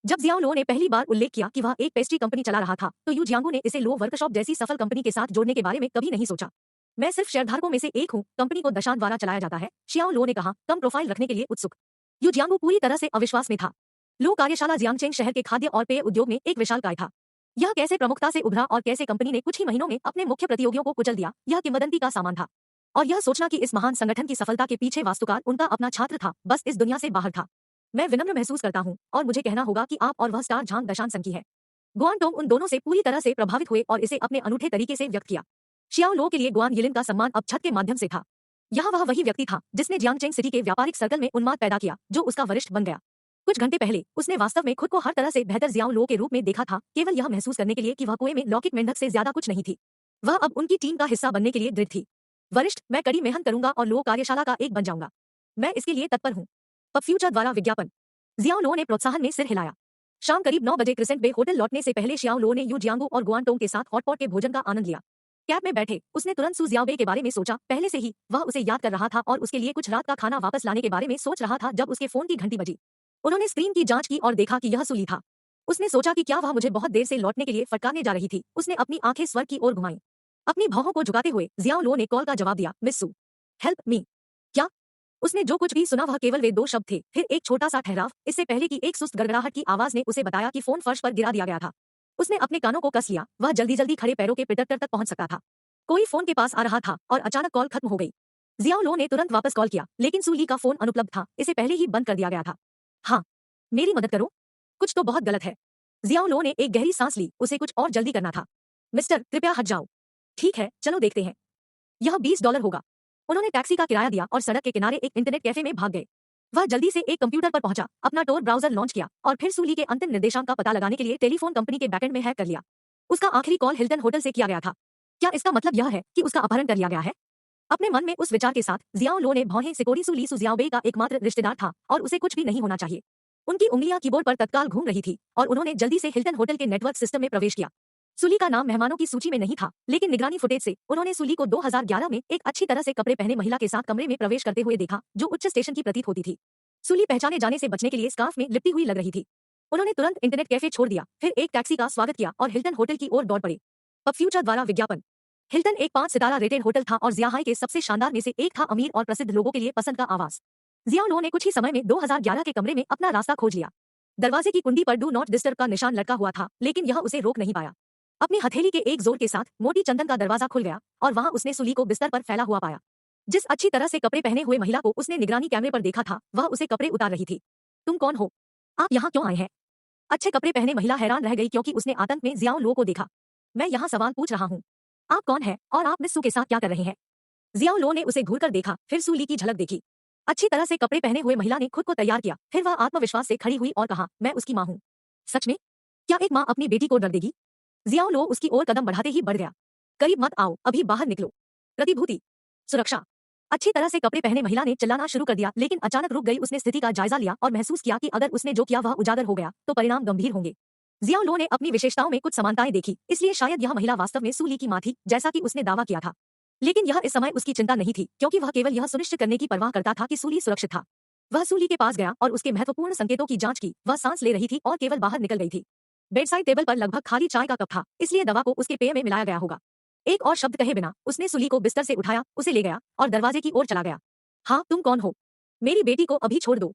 जब जियाओ लो ने पहली बार उल्लेख किया कि वह एक पेस्ट्री कंपनी चला रहा था, तो यू जियांगू ने इसे लो वर्कशॉप जैसी सफल कंपनी के साथ जोड़ने के बारे में कभी नहीं सोचा। मैं सिर्फ शेयरधारकों में से एक हूँ, कंपनी को दशान द्वारा चलाया जाता है, शियाओ लो ने कहा, कम प्रोफाइल रखने के लिए उत्सुक। यू जियांगू पूरी तरह से अविश्वास में था। लो कार्यशाला जियांगचेंग शहर के खाद्य और पेय उद्योग में एक विशालकाय था। यह कैसे प्रमुखता से उभरा और कैसे कंपनी ने कुछ ही महीनों में अपने मुख्य प्रतियोगियों को कुचल दिया, यह किंवदंती का सामान था। और यह सोचना कि इस महान संगठन की सफलता के पीछे वास्तुकार उनका अपना छात्र था, बस इस दुनिया से बाहर था। मैं विनम्र महसूस करता हूँ और मुझे कहना होगा कि आप और वह स्टार झांग दशान संग की है। गुआन टोंग उन दोनों से पूरी तरह से प्रभावित हुए और इसे अपने अनूठे तरीके से व्यक्त किया। शियाओ लो के लिए गुआन यिलिन का सम्मान अब छत के माध्यम से था। यह वह वही व्यक्ति था जिसने जियांगचेंग सिटी के व्यापारिक सर्कल में उन्माद पैदा किया, जो उसका वरिष्ठ बन गया। कुछ घंटे पहले उसने वास्तव में खुद को हर तरह से बेहतर जियाओ लो के रूप में देखा था, केवल यह महसूस करने के लिए कि वह कुएं में लौकिक मेंढक से ज्यादा कुछ नहीं थी। वह अब उनकी टीम का हिस्सा बनने के लिए दृढ़ थी। वरिष्ठ, मैं कड़ी मेहनत करूंगा और लो कार्यशाला का एक बन जाऊंगा। मैं इसके लिए तत्पर हूँ। पब फ्यूचर द्वारा विज्ञापन। जियाओ लो ने प्रोत्साहन में सिर हिलाया। शाम करीब 9 बजे क्रिसेंट बे होटल लौटने से पहले शियाओ लो ने यू जियांगू और गुआन टोंग के साथ हॉटपॉट के भोजन का आनंद लिया। कैब में बैठे उसने तुरंत सू जियाओबे के बारे में सोचा। पहले से ही वह उसे याद कर रहा था और उसके लिए कुछ रात का खाना वापस लाने के बारे में सोच रहा था जब उसके फोन की घंटी बजी। उन्होंने स्क्रीन की जांच की और देखा कि यह सुली था। उसने सोचा कि क्या वह मुझे बहुत देर से लौटने के लिए फटकारने जा रही थी। उसने अपनी आंखें स्वर की ओर घुमाई। अपनी भौहों को झुकाते हुए जियाओ लो ने कॉल का जवाब दिया, मिस सू, हेल्प मी। क्या? उसने जो कुछ भी सुना वह केवल वे 2 शब्द थे, फिर एक छोटा सा ठहराव, इससे पहले कि एक सुस्त गड़गड़ाहट की आवाज ने उसे बताया कि फोन फर्श पर गिरा दिया गया था। उसने अपने कानों को कस लिया, वह जल्दी-जल्दी खड़े पैरों के प्रोटेक्टर तक पहुंच सकता था। कोई फोन के पास आ रहा था और अचानक कॉल खत्म हो गई। जियाओ लो ने तुरंत वापस कॉल किया, लेकिन सूली का फोन अनुपलब्ध था, इसे पहले ही बंद कर दिया गया था। हाँ, मेरी मदद करो, कुछ तो बहुत गलत है। जियाओ लो ने एक गहरी सांस ली, उसे कुछ और जल्दी करना था। मिस्टर, कृपया हट जाओ। ठीक है, चलो देखते हैं। यह $20 होगा। उन्होंने टैक्सी का किराया दिया और सड़क के किनारे एक इंटरनेट कैफे में भाग गए। वह जल्दी से एक कंप्यूटर पर पहुंचा, अपना टोर ब्राउजर लॉन्च किया और फिर सूली के अंतिम निर्देशांक का पता लगाने के लिए टेलीफोन कंपनी के बैकएंड में हैक कर लिया। उसका आखिरी कॉल हिल्टन होटल से किया गया था। क्या इसका मतलब यह है कि उसका अपहरण कर लिया गया है? अपने मन में उस विचार के साथ जियाओ लो ने भौहें सिकोड़ी सूली सुजियाओबे का एकमात्र रिश्तेदार था और उसे कुछ भी नहीं होना चाहिए। उनकी उंगलियां कीबोर्ड पर तत्काल घूम रही थी और उन्होंने जल्दी से हिल्टन होटल के नेटवर्क सिस्टम में प्रवेश किया। सूली का नाम मेहमानों की सूची में नहीं था, लेकिन निगरानी फुटेज से उन्होंने सूली को 2011 में एक अच्छी तरह से कपड़े पहने महिला के साथ कमरे में प्रवेश करते हुए देखा, जो उच्च स्टेशन की प्रतीत होती थी। सूली पहचाने जाने से बचने के लिए स्कार्फ में लिपटी हुई लग रही थी। उन्होंने तुरंत इंटरनेट कैफे छोड़ दिया, फिर एक टैक्सी का स्वागत किया और हिल्टन होटल की ओर दौड़ पड़े। पब फ्यूचर द्वारा विज्ञापन। हिल्टन एक 5 सितारा रेटेड होटल था और जियाहाई के सबसे शानदार में से एक था, अमीर और प्रसिद्ध लोगों के लिए पसंद का आवास। जियाओ लो ने कुछ ही समय में 2011 के कमरे में अपना रास्ता खोज लिया। दरवाजे की कुंडी पर डू नॉट डिस्टर्ब का निशान लटका हुआ था, लेकिन यह उसे रोक नहीं पाया। अपनी हथेली के एक जोर के साथ मोटी चंदन का दरवाजा खुल गया और वहां उसने सूली को बिस्तर पर फैला हुआ पाया। जिस अच्छी तरह से कपड़े पहने हुए महिला को उसने निगरानी कैमरे पर देखा था, वह उसे कपड़े उतार रही थी। तुम कौन हो? आप यहाँ क्यों आए हैं? अच्छे कपड़े पहने महिला हैरान रह गई क्योंकि उसने आतंक में जियाओ लो को देखा। मैं यहाँ सवाल पूछ रहा हूँ। आप कौन है और आप मिस सू के साथ क्या कर रहे हैं? जियाओ लो ने उसे घूरकर देखा, फिर सूली की झलक देखी। अच्छी तरह से कपड़े पहने हुए महिला ने खुद को तैयार किया, फिर वह आत्मविश्वास से खड़ी हुई और कहा, मैं उसकी माँ हूँ। सच में? क्या एक माँ अपनी बेटी को डर देगी? जियाओ लो उसकी ओर कदम बढ़ाते ही बढ़ गया। करीब मत आओ, अभी बाहर निकलो। प्रतिभूति, सुरक्षा। अच्छी तरह से कपड़े पहने महिला ने चिल्लाना शुरू कर दिया, लेकिन अचानक रुक गई। उसने स्थिति का जायजा लिया और महसूस किया कि अगर उसने जो किया वह उजागर हो गया तो परिणाम गंभीर होंगे। जियाओ लो ने अपनी विशेषताओं में कुछ समानताएं देखी, इसलिए शायद यह महिला वास्तव में सूली की मां थी, जैसा कि उसने दावा किया था। लेकिन यह इस समय उसकी चिंता नहीं थी, क्योंकि वह केवल यह सुनिश्चित करने की परवाह करता था कि सूली सुरक्षित था। वह सूली के पास गया और उसके महत्वपूर्ण संकेतों की जांच की। वह सांस ले रही थी और केवल बाहर निकल गई थी। बेडसाइड टेबल पर लगभग खाली चाय का कप था, इसलिए दवा को उसके पेय में मिलाया गया होगा। एक और शब्द कहे बिना उसने सूली को बिस्तर से उठाया, उसे ले गया और दरवाजे की ओर चला गया। हाँ, तुम कौन हो? मेरी बेटी को अभी छोड़ दो।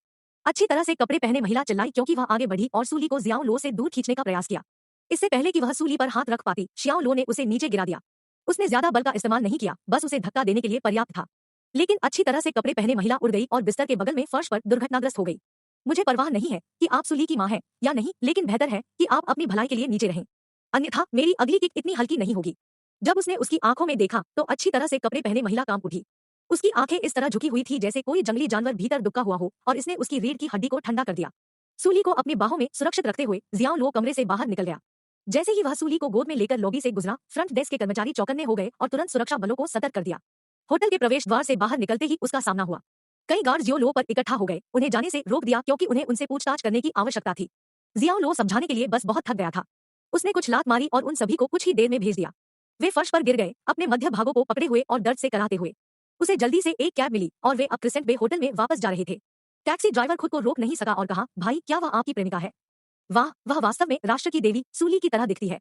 अच्छी तरह से कपड़े पहने महिला चिल्लाई, क्योंकि वह आगे बढ़ी और सूली को जियाओ लो से दूर खींचने का प्रयास किया। इससे पहले कि वह सूली पर हाथ रख पाती, जियाओ लो ने उसे नीचे गिरा दिया। उसने ज्यादा बल का इस्तेमाल नहीं किया, बस उसे धक्का देने के लिए पर्याप्त था। लेकिन अच्छी तरह से कपड़े पहने महिला उड़ गई और बिस्तर के बगल में फर्श पर दुर्घटनाग्रस्त हो गई। मुझे परवाह नहीं है कि आप सूली की मां हैं या नहीं, लेकिन बेहतर है कि आप अपनी भलाई के लिए नीचे रहें, अन्यथा मेरी अगली किक इतनी हल्की नहीं होगी। जब उसने उसकी आंखों में देखा तो अच्छी तरह से कपड़े पहने महिला कांप उठी। उसकी आंखें इस तरह झुकी हुई थी जैसे कोई जंगली जानवर भीतर दुबका हुआ हो, और इसने उसकी रीढ़ की हड्डी को ठंडा कर दिया। सूली को अपनी बाहों में सुरक्षित रखते हुए जियाओ लो कमरे से बाहर निकल गया। जैसे ही वह सूली को गोद में लेकर लॉबी से गुजरा, फ्रंट डेस्क के कर्मचारी चौकन्ने हो गए और तुरंत सुरक्षा बलों को सतर्क कर दिया। होटल के प्रवेश द्वार से बाहर निकलते ही उसका सामना हुआ। कई गार्ड जियाओ लो पर इकट्ठा हो गए, उन्हें जाने से रोक दिया क्योंकि उन्हें उनसे पूछताछ करने की आवश्यकता थी। जियाओ लो समझाने के लिए बस बहुत थक गया था। उसने कुछ लात मारी और उन सभी को कुछ ही देर में भेज दिया। वे फर्श पर गिर गए, अपने मध्य भागों को पकड़े हुए और दर्द से कराते हुए। उसे जल्दी से एक कैब मिली और वे अब क्रिसेंट बे होटल में वापस जा रहे थे। टैक्सी ड्राइवर खुद को रोक नहीं सका और कहा, भाई, क्या वह आपकी प्रेमिका है? वाह, वह वास्तव में राष्ट्र की देवी सूली की तरह दिखती है।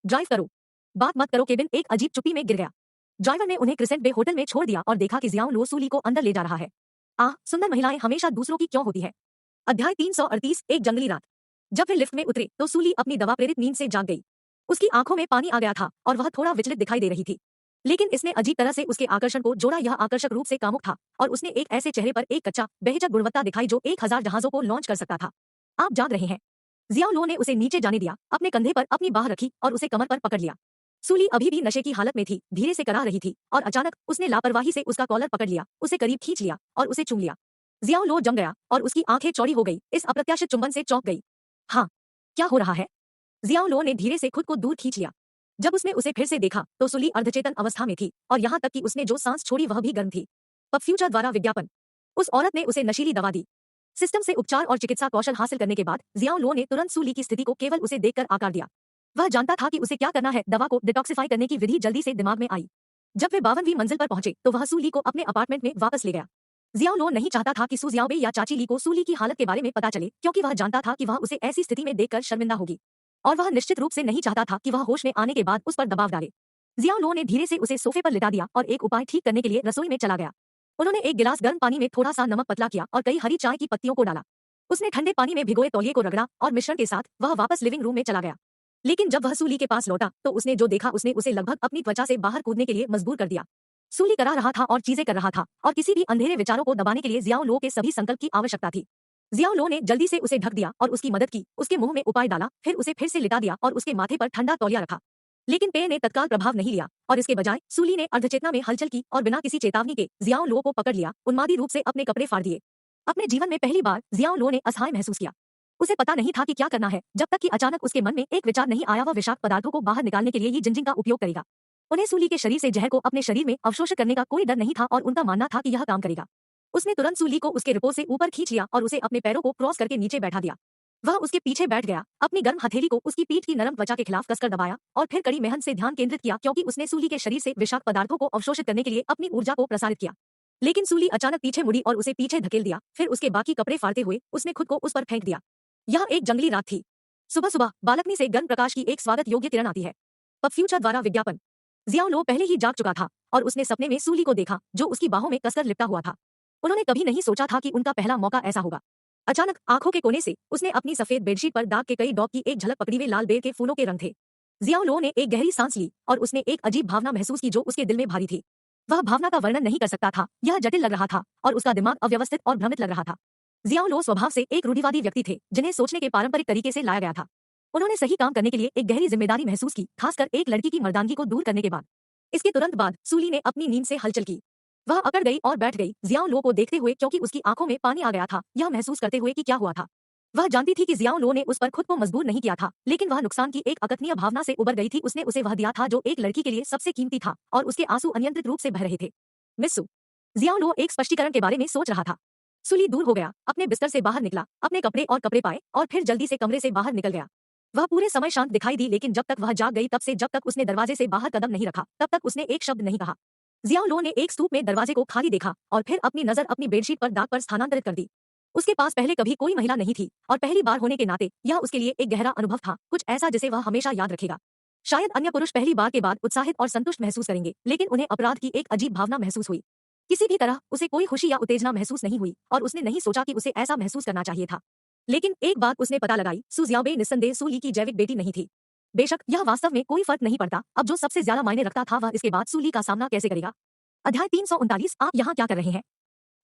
ड्राइव करो, बात मत करो। केबिन एक अजीब चुप्पी में गिर गया। ड्राइवर ने उन्हें क्रिसेंट बे होटल में छोड़ दिया और देखा कि जियाओ लो सूली को अंदर ले जा रहा है। सुंदर महिलाएं हमेशा दूसरों की क्यों होती है? अध्याय 338, एक जंगली रात। जब वे लिफ्ट में उतरे तो सूली अपनी दवा प्रेरित नींद से जाग गई। उसकी आंखों में पानी आ गया था और वह थोड़ा विचलित दिखाई दे रही थी, लेकिन इसने अजीब तरह से उसके आकर्षण को जोड़ा। यह आकर्षक रूप से कामुक था और उसने एक ऐसे चेहरे पर एक कच्चा बेहिचक गुणवत्ता दिखाई जो 1000 जहाजों को लॉन्च कर सकता था। आप जाग रहे हैं? जियाओ लो ने उसे नीचे जाने दिया, अपने कंधे पर अपनी बाह रखी और उसे कमर पर पकड़ लिया। सूली अभी भी नशे की हालत में थी, धीरे से कराह रही थी और अचानक उसने लापरवाही से उसका कॉलर पकड़ लिया, उसे करीब खींच लिया और उसे चूम लिया। जियाओ लो जम गया और उसकी आंखें चौड़ी हो गई। इस अप्रत्याशित चुंबन से चौंक गई। हाँ, क्या हो रहा है? जियाओ लो ने धीरे से खुद को दूर खींच लिया। जब उसने उसे फिर से देखा तो सूली अर्धचेतन अवस्था में थी और यहाँ तक कि उसने जो सांस छोड़ी वह भी गर्म थी। पब फ्यूचर द्वारा विज्ञापन। उस औरत ने उसे नशीली दवा दी। सिस्टम से उपचार और चिकित्सा कौशल हासिल करने के बाद जियाओ लो ने तुरंत सूली की स्थिति को केवल उसे देखकर आकार दिया। वह जानता था कि उसे क्या करना है। दवा को डिटॉक्सिफाई करने की विधि जल्दी से दिमाग में आई। जब वे 52वीं मंजिल पर पहुंचे तो वह सूली को अपने अपार्टमेंट में वापस ले गया। जियाओ लो नहीं चाहता था कि सू जियाओबे या चाची ली को सूली की हालत के बारे में पता चले, क्योंकि वह जानता था कि वह उसे ऐसी स्थिति में देखकर शर्मिंदा होगी और वह निश्चित रूप से नहीं चाहता था कि वह होश में आने के बाद उस पर दबाव डाले। जियाओ लो ने धीरे से उसे सोफे पर लिटा दिया और एक उपाय ठीक करने के लिए रसोई में चला गया। उन्होंने एक गिलास गर्म पानी में थोड़ा सा नमक पतला किया और कई हरी चाय की पत्तियों को डाला। उसने ठंडे पानी में भिगोए तौलिए को रगड़ा और मिश्रण के साथ वह वापस लिविंग रूम में चला गया। लेकिन जब वह सूली के पास लौटा तो उसने जो देखा उसने उसे लगभग अपनी त्वचा से बाहर कूदने के लिए मजबूर कर दिया। सूली करा रहा था और चीजें कर रहा था और किसी भी अंधेरे विचारों को दबाने के लिए जियाओ लो के सभी संकल्प की आवश्यकता थी। जियाओ लो ने जल्दी से उसे ढक दिया और उसकी मदद की, उसके मुंह में उपाय डाला, फिर उसे फिर से लिटा दिया और उसके माथे पर ठंडा तौलिया रखा। लेकिन पे ने तत्काल प्रभाव नहीं लिया और इसके बजाय सूली ने अर्धचेतना में हलचल की और बिना किसी चेतावनी के जियाओ लो को पकड़ लिया, उन्मादी रूप से अपने कपड़े फाड़ दिए। अपने जीवन में पहली बार जियाओ लो ने असहाय महसूस किया। उसे पता नहीं था कि क्या करना है, जब तक कि अचानक उसके मन में एक विचार नहीं आया, वह विषाक्त पदार्थों को बाहर निकालने के लिए ही जिंजिंग का उपयोग करेगा। उन्हें सूली के शरीर से जहर को अपने शरीर में अवशोषित करने का कोई डर नहीं था और उनका मानना था कि यह काम करेगा। उसने तुरंत सूली को उसके रिपो से ऊपर खींच लिया और उसे अपने पैरों को क्रॉस करके नीचे बैठा दिया। वह उसके पीछे बैठ गया, अपनी गर्म हथेली को उसकी पीठ की नरम त्वचा के खिलाफ कसकर दबाया और फिर कड़ी मेहनत से ध्यान केंद्रित किया, क्योंकि उसने सूली के शरीर से विषाक्त पदार्थों को अवशोषित करने के लिए अपनी ऊर्जा को प्रसारित किया। लेकिन सूली अचानक पीछे मुड़ी और उसे पीछे धकेल दिया, फिर उसके बाकी कपड़े फाड़ते हुए उसने खुद को उस पर फेंक दिया। यह एक जंगली रात थी। सुबह सुबह बालकनी से गर्म प्रकाश की एक स्वागत योग्य किरण आती है। पब फ्यूचर द्वारा विज्ञापन। जियाओ लो पहले ही जाग चुका था और उसने सपने में सूली को देखा, जो उसकी बाहों में कसकर लिपटा हुआ था। उन्होंने कभी नहीं सोचा था कि उनका पहला मौका ऐसा होगा। अचानक आंखों के कोने से उसने अपनी सफेद बेडशीट पर दाग के कई डॉग की एक झलक पकड़ी हुए लाल बेर के फूलों के रंग थे। जियाओ लो ने एक गहरी सांस ली और उसने एक अजीब भावना महसूस की जो उसके दिल में भारी थी। वह भावना का वर्णन नहीं कर सकता था, यह जटिल लग रहा था और उसका दिमाग अव्यवस्थित और भ्रमित लग रहा था। जियाओ लो स्वभाव से एक रूढ़िवादी व्यक्ति थे, जिन्हें सोचने के पारंपरिक तरीके से लाया गया था। उन्होंने सही काम करने के लिए एक गहरी जिम्मेदारी महसूस की, खासकर एक लड़की की मर्दानगी को दूर करने के बाद। इसके तुरंत बाद सूली ने अपनी नींद से हलचल की। वह अकड़ गई और बैठ गई, जियाओ लो को देखते हुए, क्योंकि उसकी आंखों में पानी आ गया था, यह महसूस करते हुए कि क्या हुआ था। वह जानती थी कि जियाओ लो ने उस पर खुद को मजबूर नहीं किया था, लेकिन वह नुकसान की एक अकथनीय भावना से उबर गई थी। उसने उसे वह दिया था जो एक लड़की के लिए सबसे कीमती था और उसके आंसू अनियंत्रित रूप से बह रहे थे। मिस्सू। जियाओ लो एक स्पष्टीकरण के बारे में सोच रहा था। सूली दूर हो गया, अपने बिस्तर से बाहर निकला, अपने कपड़े और कपड़े पाए और फिर जल्दी से कमरे से बाहर निकल गया। वह पूरे समय शांत दिखाई दी, लेकिन जब तक वह जाग गई तब से जब तक उसने दरवाजे से बाहर कदम नहीं रखा तब तक उसने एक शब्द नहीं कहा। जियाओ लो ने एक स्तूप में दरवाजे को खाली देखा और फिर अपनी नजर अपनी बेडशीट पर दाग पर स्थानांतरित कर दी। उसके पास पहले कभी कोई महिला नहीं थी और पहली बार होने के नाते यह उसके लिए एक गहरा अनुभव था, कुछ ऐसा जिसे वह हमेशा याद रखेगा। शायद अन्य पुरुष पहली बार के बाद उत्साहित और संतुष्ट महसूस करेंगे, लेकिन उन्हें अपराध की एक अजीब भावना महसूस हुई। किसी भी तरह उसे कोई खुशी या उत्तेजना महसूस नहीं हुई और उसने नहीं सोचा कि उसे ऐसा महसूस करना चाहिए था। लेकिन एक बात उसने पता लगाई, सू जियाओबे निस्संदेह सूली की जैविक बेटी नहीं थी। बेशक यह वास्तव में कोई फर्क नहीं पड़ता, अब जो सबसे ज्यादा मायने रखता था वह इसके बाद सूली का सामना कैसे करेगा। अध्याय 339। आप यहाँ क्या कर रहे हैं?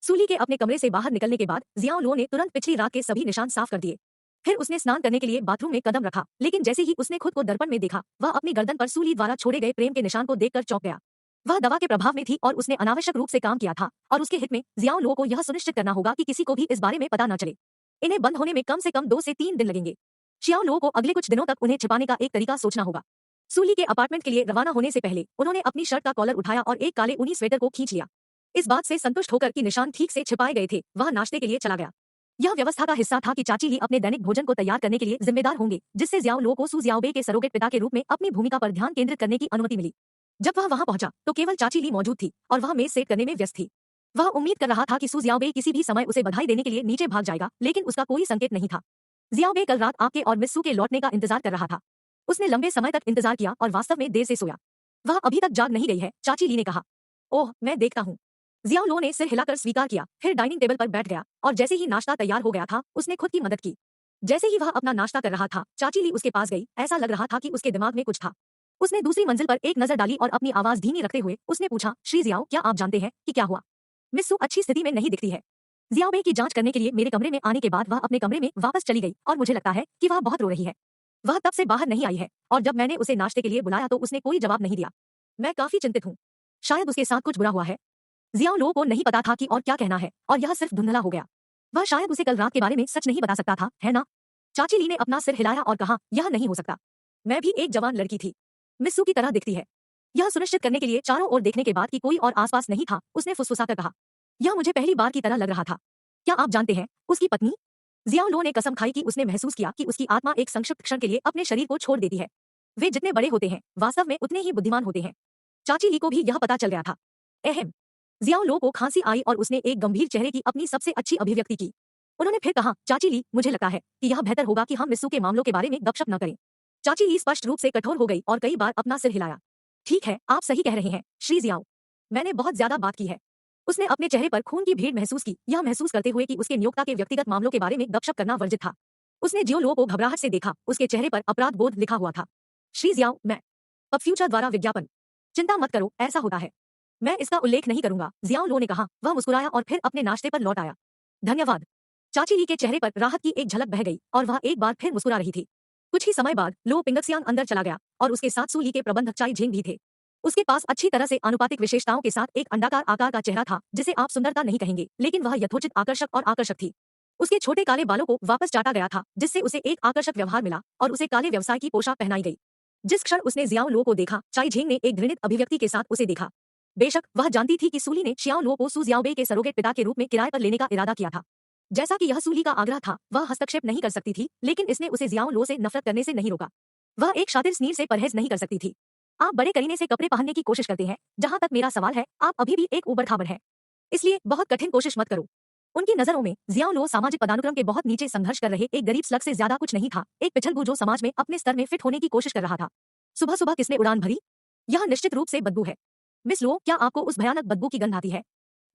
सूली के अपने कमरे से बाहर निकलने के बाद जियाओ लो ने तुरंत पिछली रात के सभी निशान साफ कर दिए। फिर उसने स्नान करने के लिए बाथरूम में कदम रखा, लेकिन जैसे ही उसने खुद को दर्पण में देखा, वह अपनी गर्दन पर सूली द्वारा छोड़े गए प्रेम के निशान को देखकर चौंक गया। वह दवा के प्रभाव में थी और उसने अनावश्यक रूप से काम किया था और उसके हित में जियाओ लो को यह सुनिश्चित करना होगा कि किसी को भी इस बारे में पता न चले। इन्हें बंद होने में कम से कम 2 से 3 दिन लगेंगे। जियाओ लो को अगले कुछ दिनों तक उन्हें छिपाने का एक तरीका सोचना होगा। सूली के अपार्टमेंट के लिए रवाना होने से पहले उन्होंने अपनी शर्ट का कॉलर उठाया और एक काले ऊनी स्वेटर को खींच लिया। इस बात से संतुष्ट होकर कि निशान ठीक से छिपाए गए थे, वह नाश्ते के लिए चला गया। यह व्यवस्था का हिस्सा था कि चाची ली अपने दैनिक भोजन को तैयार करने के लिए जिम्मेदार होंगे, जिससे जियाओ लो को सू जियाओबे के सरोगेट पिता के रूप में अपनी भूमिका पर ध्यान केंद्रित करने की अनुमति मिली। जब वह वहां पहुंचा तो केवल चाची ली मौजूद थी और वह मेज सेट करने में व्यस्त थी। वह उम्मीद कर रहा था कि सू जियाओबे किसी भी समय उसे बधाई देने के लिए नीचे भाग जाएगा, लेकिन उसका कोई संकेत नहीं था। जियाओबे कल रात आपके और मिस्सू के लौटने का इंतजार कर रहा था। उसने लंबे समय तक इंतजार किया और वास्तव में देर से सोया। वह अभी तक जाग नहीं गई है, चाची ली ने कहा। ओह, मैं देखता हूँ। जियाओ लो ने सिर हिलाकर स्वीकार किया, फिर डाइनिंग टेबल पर बैठ गया और जैसे ही नाश्ता तैयार हो गया था उसने खुद की मदद की। जैसे ही वह अपना नाश्ता कर रहा था, चाची ली उसके पास गई। ऐसा लग रहा था कि उसके दिमाग में कुछ था। उसने दूसरी मंजिल पर एक नजर डाली और अपनी आवाज धीमी रखते हुए उसने पूछा, श्री जियाओ, क्या आप जानते हैं कि क्या हुआ? मिस्सू अच्छी स्थिति में नहीं दिखती है। जियाओबे की जांच करने के लिए मेरे कमरे में आने के बाद वह अपने कमरे में वापस चली गई और मुझे लगता है कि वह बहुत रो रही है। वह तब से बाहर नहीं आई है और जब मैंने उसे नाश्ते के लिए बुलाया तो उसने कोई जवाब नहीं दिया। मैं काफी चिंतित हूँ। शायद उसके साथ कुछ बुरा हुआ है। जियाओ लो को नहीं पता था कि और क्या कहना है और यह सिर्फ धुंधला हो गया। वह शायद उसे कल रात के बारे में सच नहीं बता सकता था, है ना? चाची ली ने अपना सिर हिलाया और कहा, यह नहीं हो सकता। मैं भी एक जवान लड़की थी, मिस्सू की तरह दिखती है। यह सुनिश्चित करने के लिए चारों ओर देखने के बाद कि कोई और आसपास नहीं था, उसने फुसफुसाकर कहा, यह मुझे पहली बार की तरह लग रहा था। क्या आप जानते हैं, उसकी पत्नी? जियाओ लो ने कसम खाई कि उसने महसूस किया कि उसकी आत्मा एक संक्षिप्त क्षण के लिए अपने शरीर को छोड़ देती है। वे जितने बड़े होते हैं वास्तव में उतने ही बुद्धिमान होते हैं। चाची ली को भी यह पता चल गया था। अहम। जियाओ लो को खांसी आई और उसने एक गंभीर चेहरे की अपनी सबसे अच्छी अभिव्यक्ति की। उन्होंने फिर कहा, चाची ली, मुझे लगता है कि यह बेहतर होगा कि हम मिस्सू के मामलों के बारे में गपशप न करें। चाची ली स्पष्ट रूप से कठोर हो गई और कई बार अपना सिर हिलाया। ठीक है, आप सही कह रहे हैं, श्री जियाओ। मैंने बहुत ज्यादा बात की है। उसने अपने चेहरे पर खून की भीड़ महसूस की, यह महसूस करते हुए कि उसके नियोक्ता के व्यक्तिगत मामलों के बारे में गपशप करना वर्जित था। उसने जियो लो को घबराहट से देखा, उसके चेहरे पर अपराध बोध लिखा हुआ था। श्री जियाओ, मैं अब फ्यूचर द्वारा विज्ञापन। चिंता मत करो, ऐसा होता है। मैं इसका उल्लेख नहीं करूंगा, जियाओ लो ने कहा। वह मुस्कुराया और फिर अपने नाश्ते पर लौट आया। धन्यवाद। चाची ली के चेहरे पर राहत की एक झलक बह गई और वह एक बार फिर मुस्कुरा रही थी। कुछ ही समय बाद लो पिंगक्सियांग अंदर चला गया और उसके साथ सू ली के प्रबंधक चाई झिंग भी थे। उसके पास अच्छी तरह से आनुपातिक विशेषताओं के साथ एक अंडाकार आकार का चेहरा था, जिसे आप सुंदरता नहीं कहेंगे, लेकिन वह यथोचित आकर्षक और आकर्षक थी। उसके छोटे काले बालों को वापस चाटा गया था, जिससे उसे एक आकर्षक व्यवहार मिला और उसे काले व्यवसाय की पोशाक पहनाई गई। जिस क्षण उसने जियाओ लो को देखा, चाई झिंग ने एक घृणित अभिव्यक्ति के साथ उसे देखा। बेशक वह जानती थी कि सूली ने शियाओ लो को सू जियाओबे के सरोगेट पिता के रूप में किराए पर लेने का इरादा किया था। जैसा कि यह सूली का आग्रह था, वह हस्तक्षेप नहीं कर सकती थी, लेकिन इसने उसे जियाओ लो से नफरत करने से नहीं रोका। वह एक शातिर स्नीर से परहेज नहीं कर सकती थी। आप बड़े करीने से कपड़े पहनने की कोशिश करते हैं, जहां तक मेरा सवाल है, आप अभी भी एक ऊबड़-खाबड़ है। इसलिए बहुत कठिन कोशिश मत करो। उनकी नजरों में जियाओ लो सामाजिक पदानुक्रम के बहुत नीचे संघर्ष कर रहे एक गरीब स्लग से ज्यादा कुछ नहीं था, एक पिछलगू जो समाज में अपने स्तर में फिट होने की कोशिश कर रहा था। सुबह सुबह किसने उड़ान भरी? यह निश्चित रूप से बदबू है। मिस लो, क्या आपको उस भयानक बदबू की गंध आती है?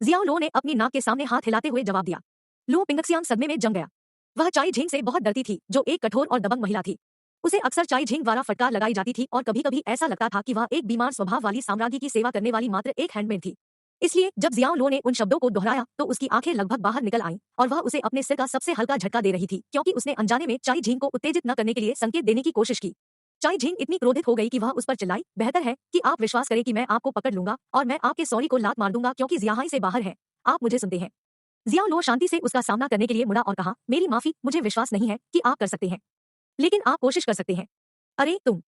जियाओ लो ने अपनी नाक के सामने हाथ हिलाते हुए जवाब दिया। लो पिंगक्सियांग सदमे में जम गया। वह चाई झिंग से बहुत डरती थी, जो एक कठोर और दबंग महिला थी। उसे अक्सर चाई झिंग द्वारा फटकार लगाई जाती थी और कभी-कभी ऐसा लगता था कि वह एक बीमार स्वभाव वाली साम्राज्ञी की सेवा करने वाली मात्र एक हैंडमेड थी। इसलिए जब जियाओ लो ने उन शब्दों को दोहराया तो उसकी आंखें लगभग बाहर निकल आईं और वह उसे अपने सिर का सबसे हल्का झटका दे रही थी, क्योंकि उसने अनजाने में चाई झिंग को उत्तेजित न करने के लिए संकेत देने की कोशिश की। चाई झिंग इतनी क्रोधित हो गई कि वह उस पर चिल्लाई, बेहतर है कि आप विश्वास करें कि मैं आपको पकड़ लूंगा और मैं आपके सॉरी को लात मार दूंगा, क्योंकि जियाहाई से बाहर है। आप मुझे सुनते हैं? जियाओ लो शांति से उसका सामना करने के लिए मुड़ा और कहा, मेरी माफी, मुझे विश्वास नहीं है कि आप कर सकते हैं, लेकिन आप कोशिश कर सकते हैं। अरे तुम!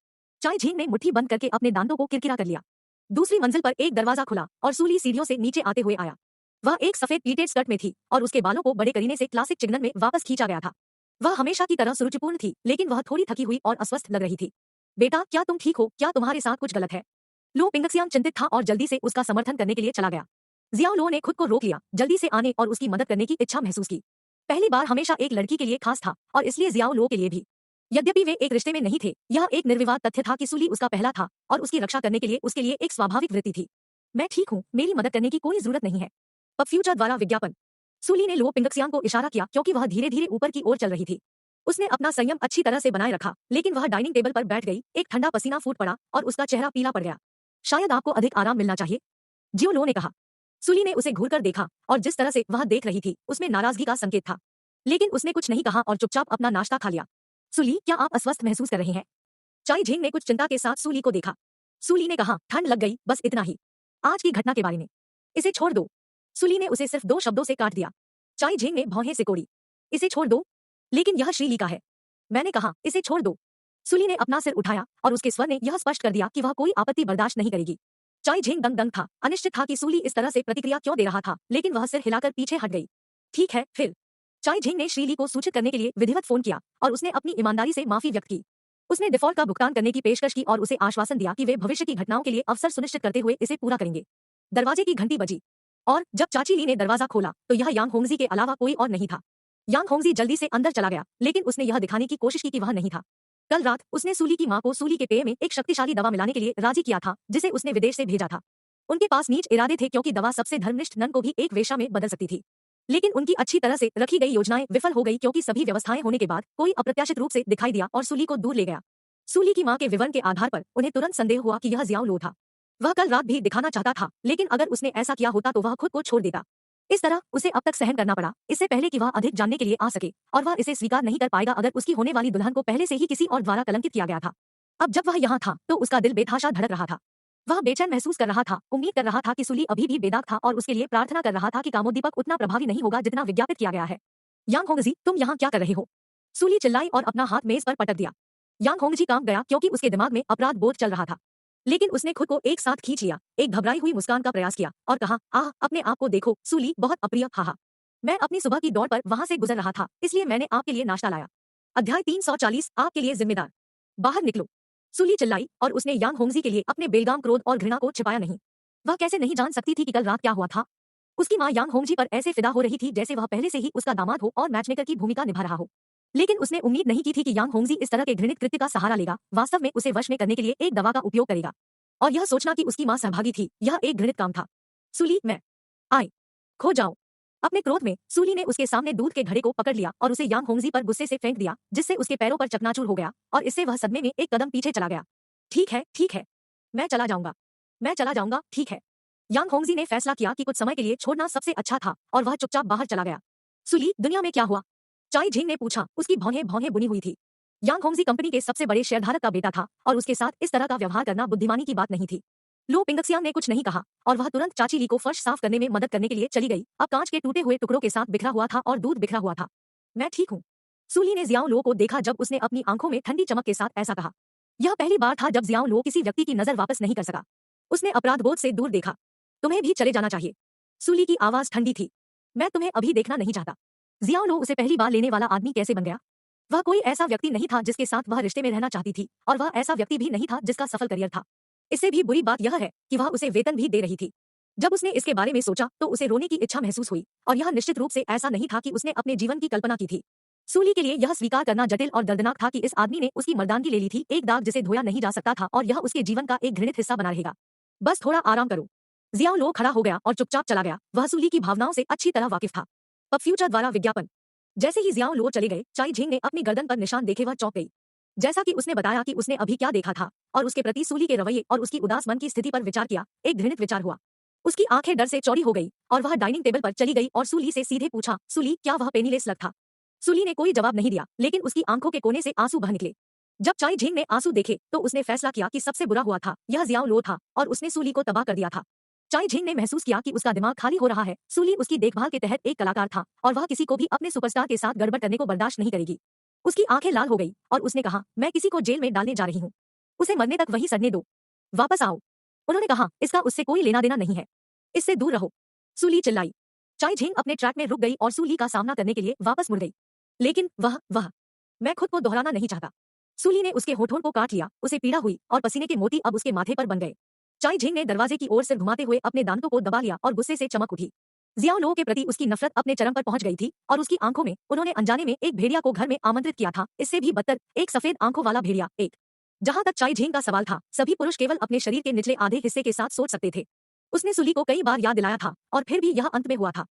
चाई झिंग ने मुट्ठी बंद करके अपने दांतों को किरकिरा कर लिया। दूसरी मंजिल पर एक दरवाजा खुला और सूली सीढ़ियों से नीचे आते हुए आया। वह एक सफेद प्लीटेड स्कर्ट में थी और उसके बालों को बड़े करीने से क्लासिक चिगनन में वापस खींचा गया था। वह हमेशा की तरह सुरुचिपूर्ण थी, लेकिन वह थोड़ी थकी हुई और अस्वस्थ लग रही थी। बेटा, क्या तुम ठीक हो? क्या तुम्हारे साथ कुछ गलत है? लो पिंगक्सियांग चिंतित था और जल्दी से उसका समर्थन करने के लिए चला गया। जियाओ लो ने खुद को रोक लिया, जल्दी से आने और उसकी मदद करने की इच्छा महसूस की। पहली बार हमेशा एक लड़की के लिए खास था और इसलिए जियाओ लो के लिए भी। यद्यपि वे एक रिश्ते में नहीं थे, यह एक निर्विवाद तथ्य था कि सूली उसका पहला था और उसकी रक्षा करने के लिए उसके लिए एक स्वाभाविक वृत्ति थी। मैं ठीक हूँ, मेरी मदद करने की कोई जरूरत नहीं है। अब फ्यूचर द्वारा विज्ञापन। सूली ने लो पिंगक्सियांग को इशारा किया, क्योंकि वह धीरे धीरे ऊपर की ओर चल रही थी। उसने अपना संयम अच्छी तरह से बनाए रखा, लेकिन वह डाइनिंग टेबल पर बैठ गई, एक ठंडा पसीना फूट पड़ा और उसका चेहरा पीला पड़ गया। शायद आपको अधिक आराम मिलना चाहिए, जियो लो ने कहा। सूली ने उसे घूरकर देखा और जिस तरह से वह देख रही थी, उसमें नाराजगी का संकेत था, लेकिन उसने कुछ नहीं कहा और चुपचाप अपना नाश्ता खा लिया। सूली, क्या आप अस्वस्थ महसूस कर रहे हैं? चाई झिंग ने कुछ चिंता के साथ सूली को देखा। सूली ने कहा, ठंड लग गई, बस इतना ही। आज की घटना के बारे में इसे छोड़ दो। सूली ने उसे सिर्फ 2 शब्दों से काट दिया। चाई झिंग ने भौहें सिकोड़ी। इसे छोड़ दो? लेकिन यह श्रीली का है। मैंने कहा, इसे छोड़ दो। सूली ने अपना सिर उठाया और उसके स्वर ने यह स्पष्ट कर दिया कि वह कोई आपत्ति बर्दाश्त नहीं करेगी। चाई झिंग दंग-दंग था, अनिश्चित था कि सूली इस तरह से प्रतिक्रिया क्यों दे रहा था, लेकिन वह सिर हिलाकर पीछे हट गई। ठीक है, फिर। चाई झिंग ने श्रीली को सूचित करने के लिए विधिवत फोन किया और उसने अपनी ईमानदारी से माफी व्यक्त की। उसने डिफॉल्ट का भुगतान करने की पेशकश की और उसे आश्वासन दिया कि वे भविष्य की घटनाओं के लिए अवसर सुनिश्चित करते हुए इसे पूरा करेंगे। दरवाजे की घंटी बजी और जब चाची ली ने दरवाजा खोला तो यह यांग होंगजी के अलावा कोई और नहीं था। यांग होंगजी जल्दी से अंदर चला गया, लेकिन उसने यह दिखाने की कोशिश की कि वह नहीं था। कल रात उसने सूली की मां को सूली के पेय में एक शक्तिशाली दवा मिलाने के लिए राजी किया था, जिसे उसने विदेश से भेजा था। उनके पास नीच इरादे थे, क्योंकि दवा सबसे धर्मनिष्ठ नन को भी एक वेश्या में बदल सकती थी। लेकिन उनकी अच्छी तरह से रखी गई योजनाएं विफल हो गई, क्योंकि सभी व्यवस्थाएं होने के बाद कोई अप्रत्याशित रूप से दिखाई दिया और सूली को दूर ले गया। सूली की मां के विवरण के आधार पर उन्हें तुरंत संदेह हुआ कि यह जियाओ लो था। वह कल रात भी दिखाना चाहता था, लेकिन अगर उसने ऐसा किया होता तो वह खुद को छोड़ देता। इस तरह उसे अब तक सहन करना पड़ा, इससे पहले कि वह अधिक जानने के लिए आ सके, और वह इसे स्वीकार नहीं कर पाएगा अगर उसकी होने वाली दुल्हन को पहले से ही किसी और द्वारा कलंकित किया गया था। अब जब वह यहाँ था तो उसका दिल बेतहाशा धड़क रहा था। वह बेचैन महसूस कर रहा था, उम्मीद कर रहा था कि सूली अभी भी बेदाग था और उसके लिए प्रार्थना कर रहा था कि कामोद्दीपक उतना प्रभावी नहीं होगा जितना विज्ञापित किया गया है। यांग होंगजी, तुम यहाँ क्या कर रहे हो? सूली चिल्लाई और अपना हाथ मेज पर पटक दिया। यांग होंगजी कांप गया, क्योंकि उसके दिमाग में अपराध बोध चल रहा था, लेकिन उसने खुद को एक साथ खींच लिया, एक घबराई हुई मुस्कान का प्रयास किया और कहा, आह, अपने आप को देखो सूली, बहुत अप्रिय, हाहा। मैं अपनी सुबह की दौड़ पर वहां से गुजर रहा था, इसलिए मैंने आपके लिए नाश्ता लाया। अध्याय 340, आपके लिए जिम्मेदार। बाहर निकलो, सूली चिल्लाई, और उसने यांग होंगजी के लिए अपने बेलगाम क्रोध और घृणा को छिपाया नहीं। वह कैसे नहीं जान सकती थी कि कल रात क्या हुआ था? उसकी मां यांग होंगजी पर ऐसे फिदा हो रही थी जैसे वह पहले से ही उसका दामाद हो और मैचमेकर की भूमिका निभा रहा हो। लेकिन उसने उम्मीद नहीं की थी कि यांग होंगजी इस तरह के घृणित कृत्य का सहारा लेगा, वास्तव में उसे वश में करने के लिए एक दवा का उपयोग करेगा। और यह सोचना कि उसकी मां सहभागी थी, यह एक घृणित काम था। सूली, मैं आए, खो जाओ। अपने क्रोध में सूली ने उसके सामने दूध के घड़े को पकड़ लिया और उसे यांग होंगजी पर गुस्से से फेंक दिया, जिससे उसके पैरों पर चकनाचूर हो गया और इससे वह सदमे में एक कदम पीछे चला गया। ठीक है, मैं चला जाऊंगा, मैं चला जाऊंगा, ठीक है। यांग होंगजी ने फैसला किया कि कुछ समय के लिए छोड़ना सबसे अच्छा था और वह चुपचाप बाहर चला गया। सुली, दुनिया में क्या हुआ? चाई झिंग ने पूछा। उसकी भौहें भौहें बुनी हुई थी। यांग होंगजी कंपनी के सबसे बड़े शेयरधारक का बेटा था और उसके साथ इस तरह का व्यवहार करना बुद्धिमानी की बात नहीं थी। लो पिंगक्सियांग ने कुछ नहीं कहा और वह तुरंत चाची ली को फर्श साफ करने में मदद करने के लिए चली गई। अब कांच के टूटे हुए टुकड़ों के साथ बिखरा हुआ था और दूध बिखरा हुआ था। मैं ठीक हूँ। सूली ने जियाओ लो को देखा जब उसने अपनी आंखों में ठंडी चमक के साथ ऐसा कहा। यह पहली बार था जब जियाओ लो किसी व्यक्ति की नजर वापस नहीं कर सका। उसने अपराधबोध से दूर देखा। तुम्हें भी चले जाना चाहिए। सूली की आवाज ठंडी थी। मैं तुम्हें अभी देखना नहीं चाहता। जियाओ लो उसे पहली बार लेने वाला आदमी कैसे बन गया? वह कोई ऐसा व्यक्ति नहीं था जिसके साथ वह रिश्ते में रहना चाहती थी और वह ऐसा व्यक्ति भी नहीं था जिसका सफल करियर था। इससे भी बुरी बात यह है कि वह उसे वेतन भी दे रही थी। जब उसने इसके बारे में सोचा तो उसे रोने की इच्छा महसूस हुई और यह निश्चित रूप से ऐसा नहीं था कि उसने अपने जीवन की कल्पना की थी। सूली के लिए यह स्वीकार करना जटिल और दर्दनाक था कि इस आदमी ने उसकी मर्दानगी ले ली थी, एक दाग जिसे धोया नहीं जा सकता था और यह उसके जीवन का एक घृणित हिस्सा बना रहेगा। बस थोड़ा आराम करो। जियाओ लो खड़ा हो गया और चुपचाप चला गया। वह सूली की भावनाओं से अच्छी तरह वाकिफ था। पब फ्यूचर द्वारा विज्ञापन। जैसे ही जियाओ लो चले गए, चाई झिंग ने अपनी गर्दन पर निशान देखे वह चौंक गई। जैसा कि उसने बताया कि उसने अभी क्या देखा था और उसके प्रति सूली के रवैये और उसकी उदास मन की स्थिति पर विचार किया, एक घृणित विचार हुआ। उसकी आंखें डर से चौड़ी हो गई और वह डाइनिंग टेबल पर चली गई और सूली से सीधे पूछा, सूली, क्या वह पेनीलेस लग था? सूली ने कोई जवाब नहीं दिया, लेकिन उसकी आंखों के कोने से आंसू बह निकले। जब चाई झिंग ने आंसू देखे तो उसने फैसला किया कि सबसे बुरा हुआ था यह जियाओ लो था और उसने सूली को तबाह कर दिया था। चाई झिंग ने महसूस किया कि उसका दिमाग खाली हो रहा है। सूली उसकी देखभाल के तहत एक कलाकार था और वह किसी को भी अपने सुपरस्टार के साथ गड़बड़ करने को बर्दाश्त नहीं करेगी। उसकी आंखें लाल हो गई और उसने कहा, मैं किसी को जेल में डालने जा रही हूँ। उसे मरने तक वहीं सड़ने दो। वापस आओ। उन्होंने कहा, इसका उससे कोई लेना देना नहीं है। इससे दूर रहो। सूली चिल्लाई। चाई झिंग अपने ट्रैक में रुक गई और सूली का सामना करने के लिए वापस मुड़ गई। लेकिन वह मैं खुद को दोहराना नहीं चाहता। सूली ने उसके होठों को काट लिया, उसे पीड़ा हुई और पसीने के मोती अब उसके माथे पर बन गए। चाई झिंग ने दरवाजे की ओर सिर घुमाते हुए अपने दांतों को दबा लिया और गुस्से से चमक उठी। जियाओ लो के प्रति उसकी नफरत अपने चरम पर पहुंच गई थी और उसकी आंखों में उन्होंने अनजाने में एक भेड़िया को घर में आमंत्रित किया था, इससे भी बदतर, एक सफेद आंखों वाला भेड़िया। एक जहां तक चाई झिंग का सवाल था, सभी पुरुष केवल अपने शरीर के निचले आधे हिस्से के साथ सोच सकते थे। उसने सूली को कई बार याद दिलाया था और फिर भी यह अंत में हुआ था।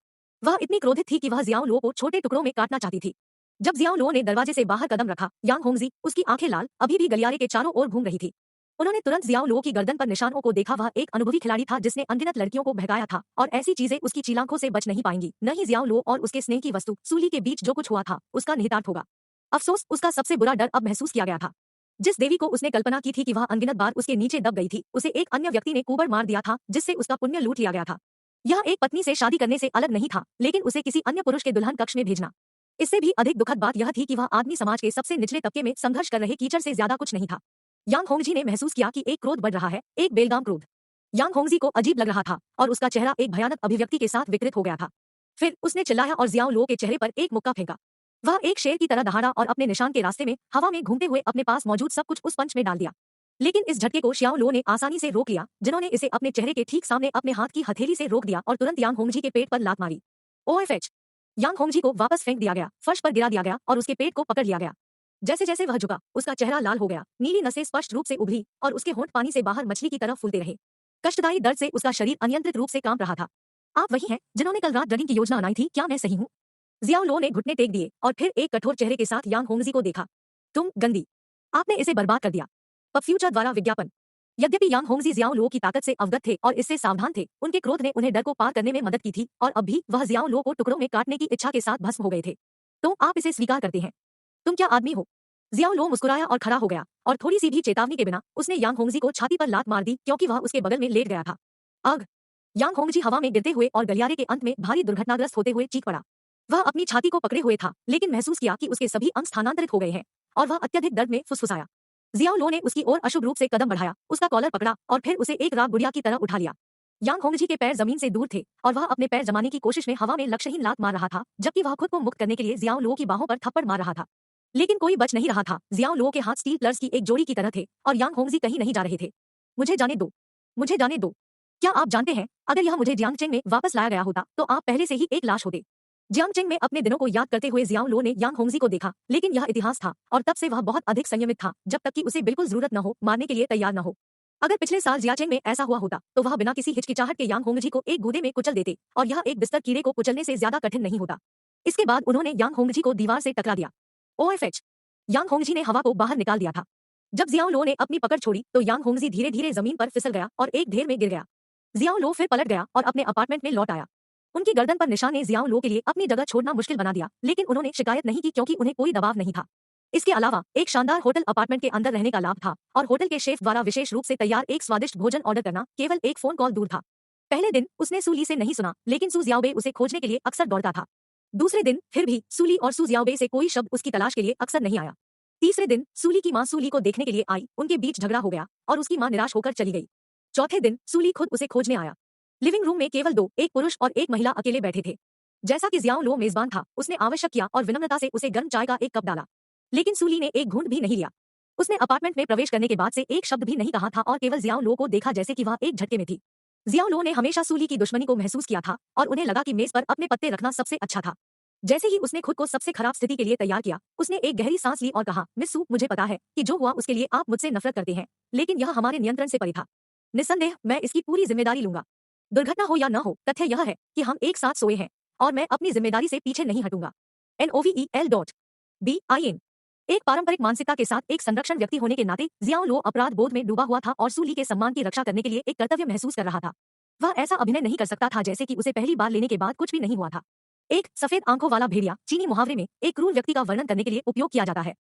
वह इतनी क्रोधित थी कि वह जियाओ लो को छोटे टुकड़ों में काटना चाहती थी। जब जियाओ लो ने दरवाजे से बाहर कदम रखा, यांग होंगजी, उसकी आंखें लाल, अभी भी गलियारे के चारों ओर घूम रही थी। उन्होंने तुरंत जियाओ लो की गर्दन पर निशानों को देखा। वह एक अनुभवी खिलाड़ी था जिसने अनगिनत लड़कियों को बहकाया था और ऐसी चीजें उसकी चीलांखों से बच नहीं पाएंगी। न ही जियाओ लो और उसके स्नेह की वस्तु सूली के बीच जो कुछ हुआ था उसका निहितार्थ होगा। अफसोस, उसका सबसे बुरा डर अब महसूस किया गया था। जिस देवी को उसने कल्पना की थी कि वह अनगिनत बार उसके नीचे दब गई थी, उसे एक अन्य व्यक्ति ने कुबड़ मार दिया था जिससे उसका पुण्य लूट लिया गया था। यह एक पत्नी से शादी करने से अलग नहीं था, लेकिन उसे किसी अन्य पुरुष के दुल्हन कक्ष में भेजना। इससे भी अधिक दुखद बात यह थी कि वह आदमी समाज के सबसे निचले तबके में संघर्ष कर रहे कीचड़ से ज्यादा कुछ नहीं था। यांग होंगजी ने महसूस किया कि एक क्रोध बढ़ रहा है, एक बेलगाम क्रोध। यांग होंगजी को अजीब लग रहा था और उसका चेहरा एक भयानक अभिव्यक्ति के साथ विकृत हो गया था। फिर उसने चिल्लाया और जियाओ लो के चेहरे पर एक मुक्का फेंका। वह एक शेर की तरह दहाड़ा और अपने निशान के रास्ते में हवा में घूमते हुए अपने पास मौजूद सब कुछ उस पंच में डाल दिया। लेकिन इस झटके को शियाओ लो ने आसानी से रोक लिया, जिन्होंने इसे अपने चेहरे के ठीक सामने अपने हाथ की हथेली से रोक दिया और तुरंत यांग होंगजी के पेट पर लात मारी। ओएफएच। यांग होंगजी को वापस फेंक दिया गया, फर्श पर गिरा दिया गया और उसके पेट को पकड़ लिया गया। जैसे जैसे वह झुका, उसका चेहरा लाल हो गया, नीली नसें स्पष्ट रूप से उभरी और उसके होंठ पानी से बाहर मछली की तरह फूलते रहे। कष्टदायी दर्द से उसका शरीर अनियंत्रित रूप से कांप रहा था। आप वही हैं जिन्होंने कल रात ड्रगिंग की योजना बनाई थी, क्या मैं सही हूँ? जियाओ लो ने घुटने टेक दिए और फिर एक कठोर चेहरे के साथ यांग होंगजी को देखा। तुम गंदी, आपने इसे बर्बाद कर दिया। पब फ्यूचर द्वारा विज्ञापन। यद्यपि यांग होंगजी जियाओ लो की ताकत से अवगत थे और इससे सावधान थे, उनके क्रोध ने उन्हें डर को पार करने में मदद की थी और अब भी वह जियाओ लो को टुकड़ों में काटने की इच्छा के साथ भस्म हो गए थे। तो आप इसे स्वीकार करते हैं? तुम क्या आदमी हो? जियाओ लो मुस्कुराया और खड़ा हो गया और थोड़ी सी भी चेतावनी के बिना उसने यांग होंगजी को छाती पर लात मार दी क्योंकि वह उसके बगल में लेट गया था। आग! यांग होंगजी हवा में गिरते हुए और गलियारे के अंत में भारी दुर्घटनाग्रस्त होते हुए चीख पड़ा। वह अपनी छाती को पकड़े हुए था, लेकिन महसूस किया कि उसके सभी अंग स्थानांतरित हो गए हैं और वह अत्यधिक दर्द में फुसफुसाया। जियाओ लो ने उसकी ओर अशुभ रूप से कदम बढ़ाया, उसका कॉलर पकड़ा और फिर उसे एक राग गुड़िया की तरह उठा लिया। यांग होंगजी के पैर जमीन से दूर थे और वह अपने पैर जमाने की कोशिश में हवा में लक्ष्यहीन लात मार रहा था, जबकि वह खुद को मुक्त करने के लिए जियाओ लो की बाहों पर थप्पड़ मार रहा था। लेकिन कोई बच नहीं रहा था। जियाओ लो के हाथ स्टील प्लर्स की एक जोड़ी की तरह थे और यांग होंगजी कहीं नहीं जा रहे थे। मुझे जाने दो, मुझे जाने दो। क्या आप जानते हैं, अगर यह मुझे जियांगचेंग में वापस लाया गया होता तो आप पहले से ही एक लाश होते। जियांगचेंग में अपने दिनों को याद करते हुए जियाओ लो ने यांग होंगजी को देखा, लेकिन यह इतिहास था और तब से वह बहुत अधिक संयमित था, जब तक कि उसे बिल्कुल जरूरत न हो, मारने के लिए तैयार न हो। अगर पिछले साल जियाचेन में ऐसा हुआ होता तो वह बिना किसी हिचकिचाहट के यांग होंगजी को एक गूदे में कुचल देते और यह एक बिस्तर कीड़े को कुचलने से ज्यादा कठिन नहीं होता। इसके बाद उन्होंने यांग होंगजी को दीवार से टकरा दिया। ओएफएच, यांग होंगजी ने हवा को बाहर निकाल दिया था। जब जियाओ लो ने अपनी पकड़ छोड़ी तो यांग होंगजी धीरे धीरे जमीन पर फिसल गया और एक ढेर में गिर गया। जियाओ लो फिर पलट गया और अपने अपार्टमेंट में लौट आया। उनकी गर्दन पर निशान ने जियाओ लो के लिए अपनी जगह छोड़ना मुश्किल बना दिया, लेकिन उन्होंने शिकायत नहीं की क्योंकि उन्हें कोई दबाव नहीं था। इसके अलावा एक शानदार होटल अपार्टमेंट के अंदर रहने का लाभ था और होटल के शेफ द्वारा विशेष रूप से तैयार एक स्वादिष्ट भोजन ऑर्डर करना केवल एक फोन कॉल दूर था। पहले दिन उसने सूली से नहीं सुना, लेकिन सू जियाओबे उसे खोजने के लिए अक्सर दौड़ता था। दूसरे दिन फिर भी सूली और सू जियाओबे से कोई शब्द उसकी तलाश के लिए अक्सर नहीं आया। तीसरे दिन सूली की मां सूली को देखने के लिए आई, उनके बीच झगड़ा हो गया और उसकी मां निराश होकर चली गई। चौथे दिन सूली खुद उसे खोजने आया। लिविंग रूम में केवल दो, एक पुरुष और एक महिला अकेले बैठे थे। जैसा कि जियाओ लो मेजबान था, उसने आवश्यक किया और विनम्रता से उसे गर्म चाय का एक कप डाला, लेकिन सूली ने एक घूंट भी नहीं लिया। उसने अपार्टमेंट में प्रवेश करने के बाद से एक शब्द भी नहीं कहा था और केवल जियाओ लो को देखा जैसे कि वह एक झटके में थी। जियाओ लो ने हमेशा सूली की दुश्मनी को महसूस किया था और उन्हें लगा कि मेज पर अपने पत्ते रखना सबसे अच्छा था। जैसे ही उसने खुद को सबसे खराब स्थिति के लिए तैयार किया, उसने एक गहरी सांस ली और कहा, मिस सू, मुझे पता है कि जो हुआ उसके लिए आप मुझसे नफरत करते हैं, लेकिन यह हमारे नियंत्रण से परे था। निस्संदेह मैं इसकी पूरी जिम्मेदारी लूंगा। दुर्घटना हो या न हो, तथ्य यह है कि हम एक साथ सोए हैं और मैं अपनी जिम्मेदारी से पीछे नहीं हटूंगा। NOVEL.BIN। एक पारंपरिक मानसिकता के साथ एक संरक्षण व्यक्ति होने के नाते जियाओ लो अपराध बोध में डूबा हुआ था और सूली के सम्मान की रक्षा करने के लिए एक कर्तव्य महसूस कर रहा था। वह ऐसा अभिनय नहीं कर सकता था जैसे कि उसे पहली बार लेने के बाद कुछ भी नहीं हुआ था। एक सफेद आंखों वाला भेड़िया चीनी मुहावरे में एक क्रूर व्यक्ति का वर्णन करने के लिए उपयोग किया जाता है।